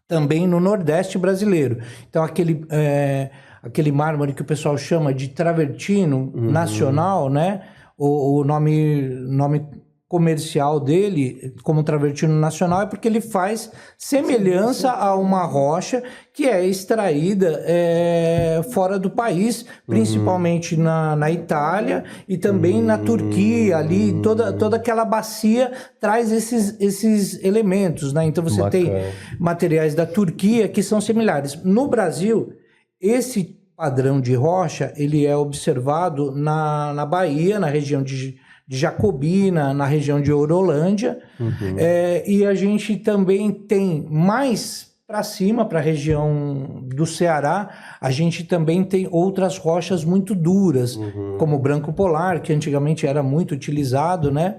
Speaker 3: também no Nordeste brasileiro. Então aquele mármore que o pessoal chama de travertino nacional, né? O nome comercial dele, como travertino nacional, é porque ele faz semelhança a uma rocha que é extraída fora do país, principalmente na Itália e também na Turquia, ali, toda aquela bacia traz esses elementos, né? Então você tem materiais da Turquia que são similares. No Brasil, esse padrão de rocha, ele é observado na Bahia, na região de Jacobina, na região de Horolândia, e a gente também tem mais para cima, para a região do Ceará, a gente também tem outras rochas muito duras, como o branco polar, que antigamente era muito utilizado, né?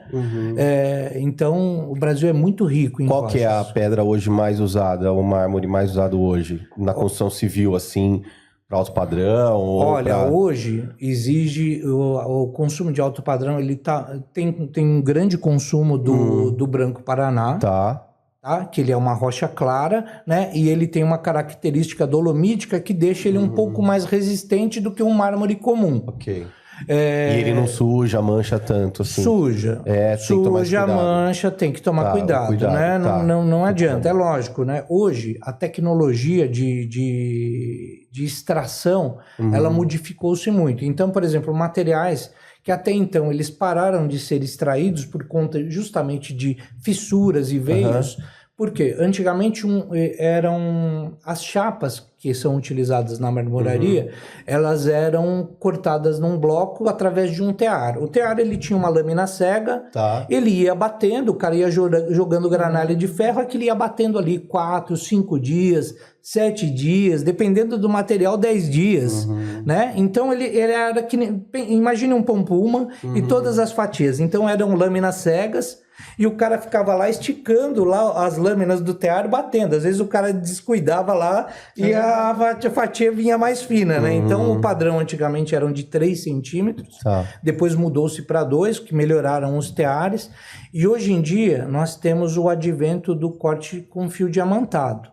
Speaker 3: Então, o Brasil é muito rico em rochas.
Speaker 1: Qual que é a pedra hoje mais usada, o mármore mais usado hoje, na construção civil, assim, para alto padrão?
Speaker 3: Olha, hoje exige o consumo de alto padrão, ele tem um grande consumo do branco Paraná. Que ele é uma rocha clara, né? E ele tem uma característica dolomítica que deixa ele um pouco mais resistente do que um mármore comum.
Speaker 1: E ele não suja, mancha tanto, assim.
Speaker 3: Suja, mancha, tem que tomar cuidado, né? Não adianta, é lógico, né? Hoje, a tecnologia de extração, ela modificou-se muito. Então, por exemplo, materiais que até então eles pararam de ser extraídos por conta justamente de fissuras e veios, porque antigamente eram as chapas que são utilizadas na marmoraria, elas eram cortadas num bloco através de um tear. O tear, ele tinha uma lâmina cega, ele ia batendo, o cara ia jogando granalha de ferro, aquilo ia batendo ali 4, 5 dias, 7 dias, dependendo do material, 10 dias, né? Então, ele era que... Imagine um pão puma e todas as fatias. Então, eram lâminas cegas, e o cara ficava lá esticando lá as lâminas do tear, batendo. Às vezes o cara descuidava lá e a fatia vinha mais fina, né? Então o padrão antigamente eram de 3 centímetros, depois mudou-se para 2, que melhoraram os teares, e hoje em dia nós temos o advento do corte com fio diamantado.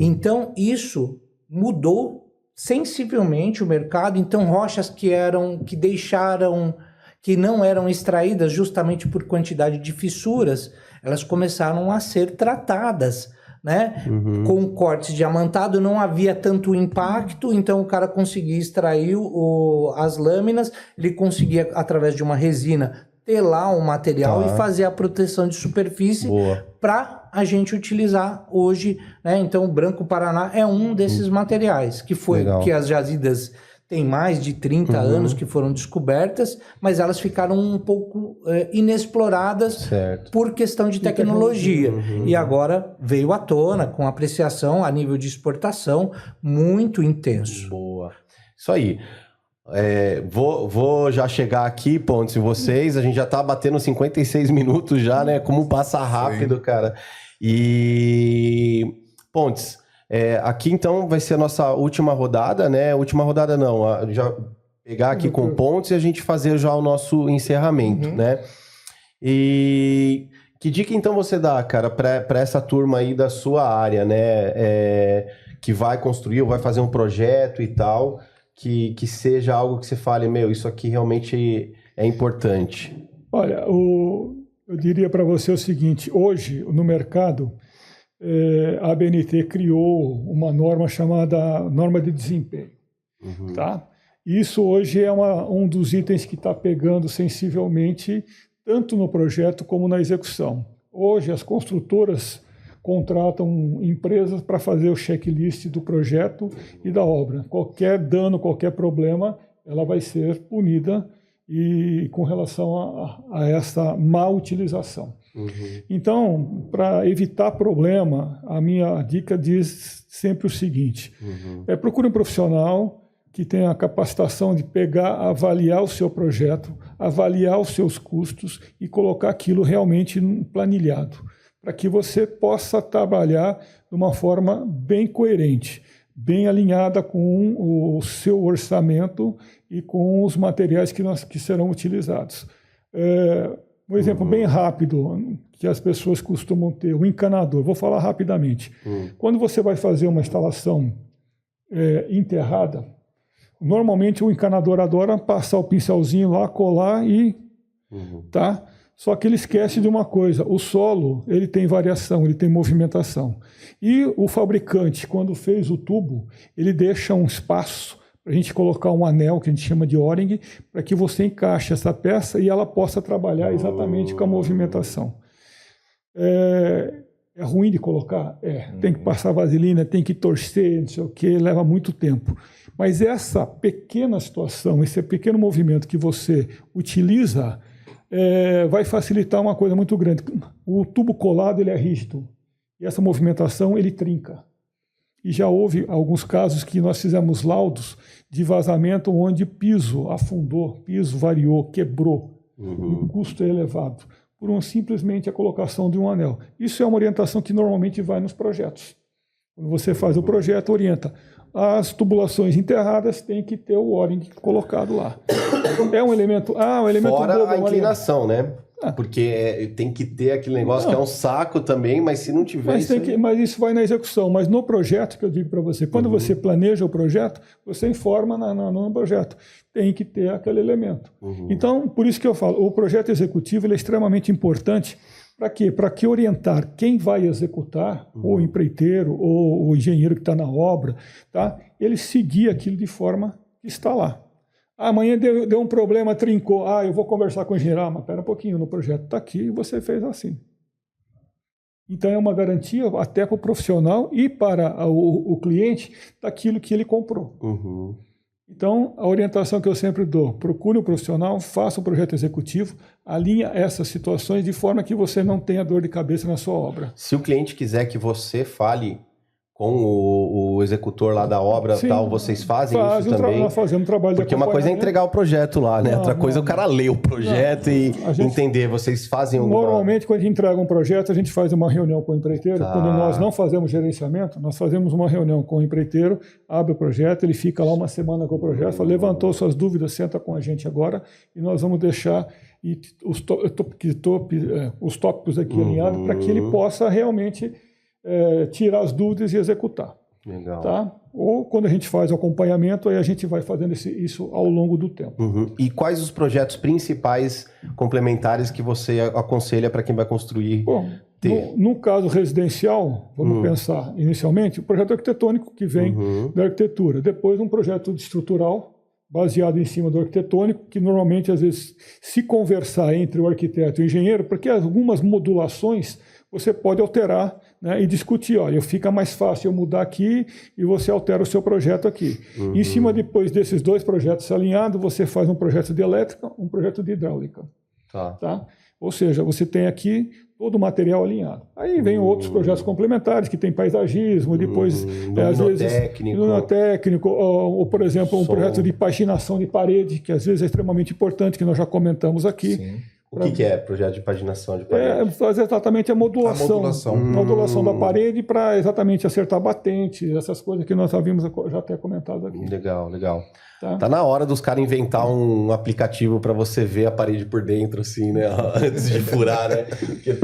Speaker 3: Então isso mudou sensivelmente o mercado. Então rochas que não eram extraídas justamente por quantidade de fissuras, elas começaram a ser tratadas, né? Com cortes diamantado não havia tanto impacto, então o cara conseguia extrair as lâminas, ele conseguia, através de uma resina, telar o material e fazer a proteção de superfície para a gente utilizar hoje, né? Então o Branco Paraná é um desses materiais, que foi que as jazidas têm mais de 30 anos que foram descobertas, mas elas ficaram um pouco inexploradas por questão de tecnologia. E agora veio à tona com apreciação a nível de exportação muito intenso.
Speaker 1: Boa. Isso aí. Vou já chegar aqui, Pontes, e vocês. A gente já tá batendo 56 minutos já, né? Como passa rápido, cara. E, Pontes, aqui então vai ser a nossa última rodada, né? Última rodada não, já pegar aqui com Pontes e a gente fazer já o nosso encerramento, né? E que dica então você dá, cara, para essa turma aí da sua área, né? Que vai construir ou vai fazer um projeto e tal, que seja algo que você fale, isso aqui realmente é importante.
Speaker 2: Olha, eu diria para você o seguinte: hoje no mercado a ABNT criou uma norma chamada norma de desempenho, tá? Isso hoje é um dos itens que está pegando sensivelmente tanto no projeto como na execução. Hoje as construtoras contratam empresas para fazer o checklist do projeto e da obra. Qualquer dano, qualquer problema, ela vai ser punida e com relação a essa má utilização. Então, para evitar problema, a minha dica diz sempre o seguinte: procure um profissional que tenha a capacitação de pegar, avaliar o seu projeto, avaliar os seus custos e colocar aquilo realmente planilhado, para que você possa trabalhar de uma forma bem coerente, bem alinhada com o seu orçamento e com os materiais que serão utilizados. Um exemplo bem rápido que as pessoas costumam ter, o encanador. Vou falar rapidamente. Quando você vai fazer uma instalação enterrada, normalmente o encanador adora passar o pincelzinho lá, colar e... tá? Só que ele esquece de uma coisa: o solo ele tem variação, ele tem movimentação. E o fabricante, quando fez o tubo, ele deixa um espaço para a gente colocar um anel, que a gente chama de O-ring, para que você encaixe essa peça e ela possa trabalhar exatamente com a movimentação. É ruim de colocar? Tem que passar vaselina, tem que torcer, não sei o quê, leva muito tempo. Mas essa pequena situação, esse pequeno movimento que você utiliza, vai facilitar uma coisa muito grande. O tubo colado ele é rígido e essa movimentação ele trinca. E já houve alguns casos que nós fizemos laudos de vazamento onde piso afundou, piso variou, quebrou. O custo é elevado por simplesmente a colocação de um anel. Isso é uma orientação que normalmente vai nos projetos. Quando você faz o projeto, orienta. As tubulações enterradas têm que ter o O-ring colocado lá. É um elemento... um elemento
Speaker 1: fora
Speaker 2: bobo,
Speaker 1: a inclinação, né? Porque tem que ter aquele negócio que é um saco também, mas se não tiver
Speaker 2: mas isso vai na execução. Mas no projeto, que eu digo para você, quando você planeja o projeto, você informa no projeto. Tem que ter aquele elemento. Então, por isso que eu falo, o projeto executivo ele é extremamente importante. Para quê? Para que orientar quem vai executar, ou o empreiteiro, ou o engenheiro que está na obra, tá? Ele seguir aquilo de forma que está lá. Amanhã deu um problema, trincou. Eu vou conversar com o engenheiro. Mas espera um pouquinho, no projeto está aqui e você fez assim. Então é uma garantia até para o profissional e para o cliente daquilo que ele comprou. Então, a orientação que eu sempre dou: procure um profissional, faça um projeto executivo, alinha essas situações de forma que você não tenha dor de cabeça na sua obra.
Speaker 1: Se o cliente quiser que você fale com o executor lá da obra,
Speaker 2: Sim,
Speaker 1: tal, vocês fazem isso também?
Speaker 2: Nós fazemos trabalho de
Speaker 1: Porque uma coisa é entregar o projeto lá, né? Outra coisa é o cara ler o projeto e entender. Vocês fazem alguma...
Speaker 2: Normalmente, quando a gente entrega um projeto, a gente faz uma reunião com o empreiteiro. Tá. Quando nós não fazemos gerenciamento, nós fazemos uma reunião com o empreiteiro, abre o projeto, ele fica lá uma semana com o projeto, fala, levantou suas dúvidas, senta com a gente agora e nós vamos deixar os tópicos aqui alinhados para que ele possa realmente tirar as dúvidas e executar.
Speaker 1: Legal.
Speaker 2: Tá? Ou quando a gente faz o acompanhamento, aí a gente vai fazendo isso ao longo do tempo.
Speaker 1: E quais os projetos principais complementares que você aconselha para quem vai construir?
Speaker 2: Bom, no caso residencial, vamos pensar inicialmente, o projeto arquitetônico que vem da arquitetura. Depois um projeto estrutural baseado em cima do arquitetônico, que normalmente às vezes se conversar entre o arquiteto e o engenheiro, porque algumas modulações você pode alterar, né, e discutir, olha, fica mais fácil eu mudar aqui e você altera o seu projeto aqui. Em cima, depois desses dois projetos alinhados, você faz um projeto de elétrica, um projeto de hidráulica. Tá? Ou seja, você tem aqui todo o material alinhado. Aí vem outros projetos complementares, que tem paisagismo, depois, às vezes, técnico, ou, por exemplo, um projeto de paginação de parede, que às vezes é extremamente importante, que nós já comentamos aqui.
Speaker 4: Sim.
Speaker 1: O que é projeto de paginação de parede?
Speaker 2: Fazer exatamente a modulação da parede para exatamente acertar batente, essas coisas que nós havíamos já até comentado aqui.
Speaker 1: Legal. Tá na hora dos caras inventar um aplicativo para você ver a parede por dentro, assim, né? Antes de furar, né? Porque,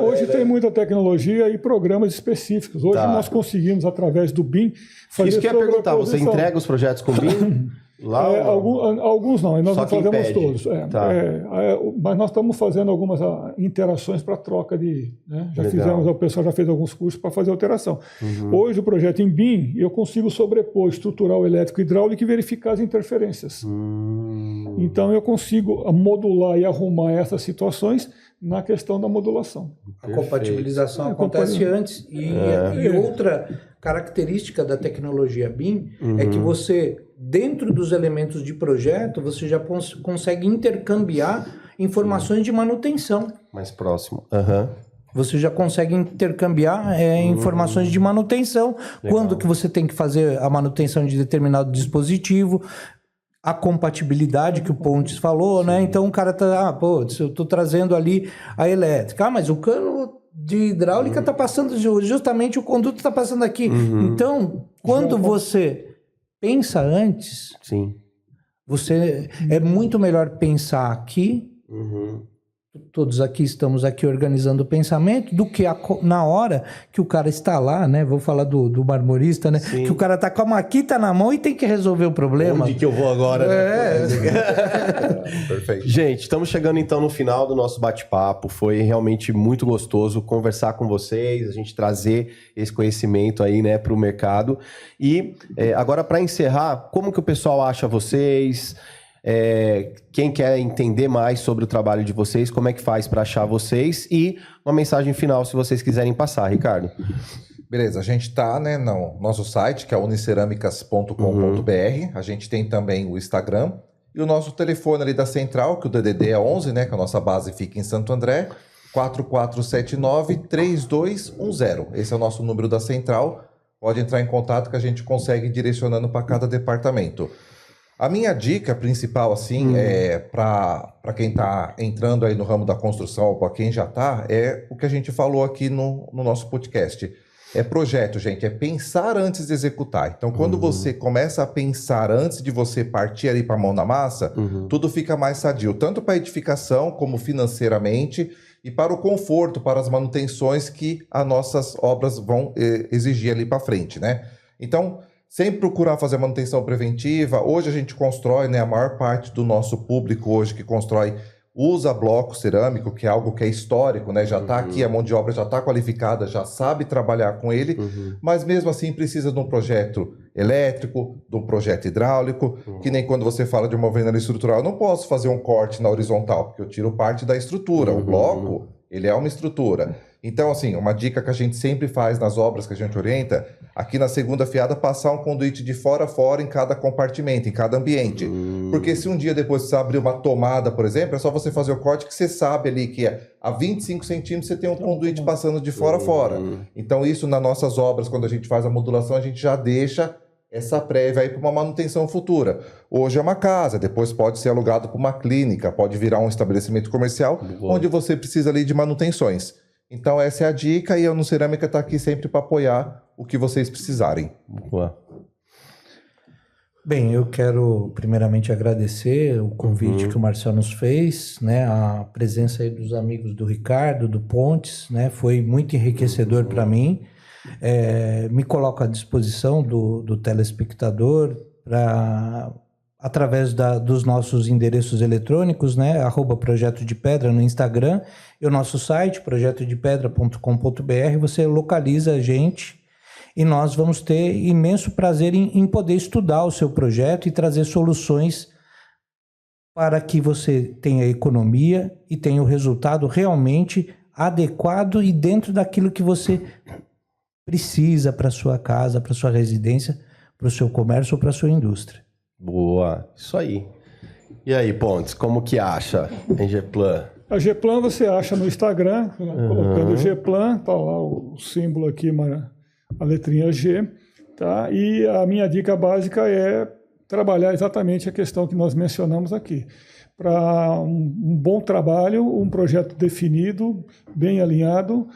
Speaker 2: hoje tem muita tecnologia e programas específicos. Hoje nós conseguimos, através do BIM, fazer...
Speaker 1: Isso que eu ia perguntar, você entrega os projetos com BIM? Lá,
Speaker 2: alguns não, nós não fazemos todos. Mas nós estamos fazendo algumas interações para troca de... Né? O pessoal já fez alguns cursos para fazer alteração. Hoje o projeto em BIM, eu consigo sobrepor estrutural, elétrico e hidráulico e verificar as interferências. Então eu consigo modular e arrumar essas situações na questão da modulação.
Speaker 3: A compatibilização acontece antes. E outra característica da tecnologia BIM é que você, dentro dos elementos de projeto, você já consegue intercambiar informações de manutenção.
Speaker 1: Mais próximo.
Speaker 3: Você já consegue intercambiar informações de manutenção. Legal. Quando que você tem que fazer a manutenção de determinado dispositivo, a compatibilidade que o Pontes falou, né? Então o cara tá, eu estou trazendo ali a elétrica. Mas o cano de hidráulica está passando, justamente o conduto está passando aqui. Então, quando você pensa antes, é muito melhor pensar aqui, todos aqui estamos aqui organizando o pensamento, do que na hora que o cara está lá, né? Vou falar do marmorista, né? Que o cara está com a maquita na mão e tem que resolver o problema.
Speaker 1: Onde que eu vou agora? Perfeito. Gente, estamos chegando então no final do nosso bate-papo. Foi realmente muito gostoso conversar com vocês, a gente trazer esse conhecimento aí, né, para o mercado. E agora, para encerrar, como que o pessoal acha vocês? Quem quer entender mais sobre o trabalho de vocês, como é que faz para achar vocês? E uma mensagem final, se vocês quiserem passar, Ricardo.
Speaker 4: Beleza, a gente está, né, no nosso site, que é unicerâmicas.com.br. A gente tem também o Instagram e o nosso telefone ali da central, que o DDD é 11, né, que a nossa base fica em Santo André, 4479-3210. Esse é o nosso número da central. Pode entrar em contato que a gente consegue ir direcionando para cada departamento. A minha dica principal, assim, para quem está entrando aí no ramo da construção, ou para quem já está, é o que a gente falou aqui no nosso podcast. É projeto, gente, é pensar antes de executar. Então, quando você começa a pensar antes de você partir ali para a mão na massa, tudo fica mais sadio, tanto para a edificação como financeiramente e para o conforto, para as manutenções que as nossas obras vão exigir ali para frente, né? Então, sempre procurar fazer manutenção preventiva. Hoje a gente constrói, né, a maior parte do nosso público hoje que constrói usa bloco cerâmico, que é algo que é histórico, né? Já está aqui, a mão de obra já está qualificada, já sabe trabalhar com ele, mas mesmo assim precisa de um projeto elétrico, de um projeto hidráulico, que nem quando você fala de uma alvenaria estrutural, eu não posso fazer um corte na horizontal, porque eu tiro parte da estrutura. O bloco, ele é uma estrutura. Então, assim, uma dica que a gente sempre faz nas obras que a gente orienta, aqui na segunda fiada, passar um conduíte de fora a fora em cada compartimento, em cada ambiente. Porque se um dia depois você abrir uma tomada, por exemplo, é só você fazer o corte que você sabe ali que a 25 centímetros você tem um conduíte passando de fora a fora. Então, isso nas nossas obras, quando a gente faz a modulação, a gente já deixa essa prévia aí para uma manutenção futura. Hoje é uma casa, depois pode ser alugado para uma clínica, pode virar um estabelecimento comercial, onde você precisa ali de manutenções. Então essa é a dica e a Nucerâmica está aqui sempre para apoiar o que vocês precisarem.
Speaker 1: Boa.
Speaker 3: Bem, eu quero primeiramente agradecer o convite que o Marcel nos fez, né? A presença aí dos amigos do Ricardo, do Pontes, né? Foi muito enriquecedor para mim. Me coloco à disposição do telespectador para, através dos nossos endereços eletrônicos, né? @Projeto de Pedra no Instagram e o nosso site, projetodepedra.com.br. Você localiza a gente e nós vamos ter imenso prazer em poder estudar o seu projeto e trazer soluções para que você tenha economia e tenha o resultado realmente adequado e dentro daquilo que você precisa para sua casa, para sua residência, para o seu comércio ou para a sua indústria.
Speaker 1: Boa, isso aí. E aí, Pontes, como que acha em Geplan?
Speaker 2: A Geplan você acha no Instagram, colocando Geplan, tá lá o símbolo aqui, a letrinha G, tá? E a minha dica básica é trabalhar exatamente a questão que nós mencionamos aqui. Para um bom trabalho, um projeto definido, bem alinhado,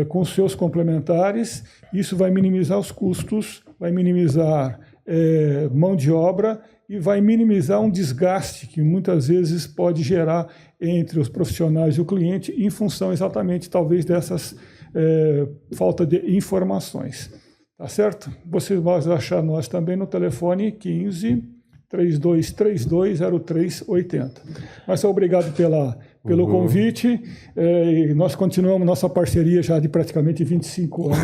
Speaker 2: com seus complementares, isso vai minimizar os custos, vai minimizar mão de obra e vai minimizar um desgaste que muitas vezes pode gerar entre os profissionais e o cliente em função exatamente, talvez, dessas falta de informações. Tá certo? Você vai achar nós também no telefone 15 3232-0380. Marcelo, obrigado pelo convite. Nós continuamos nossa parceria já de praticamente 25 anos.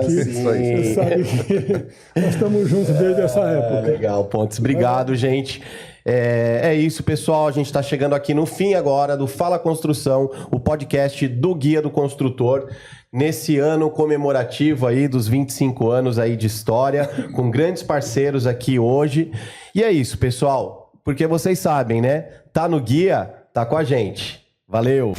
Speaker 2: Você sabe que nós estamos juntos desde essa época.
Speaker 1: Legal, Pontes. Obrigado, gente. É isso, pessoal. A gente está chegando aqui no fim agora do Fala Construção, o podcast do Guia do Construtor. Nesse ano comemorativo aí dos 25 anos aí de história, com grandes parceiros aqui hoje. E é isso, pessoal, porque vocês sabem, né? Tá no guia, tá com a gente. Valeu!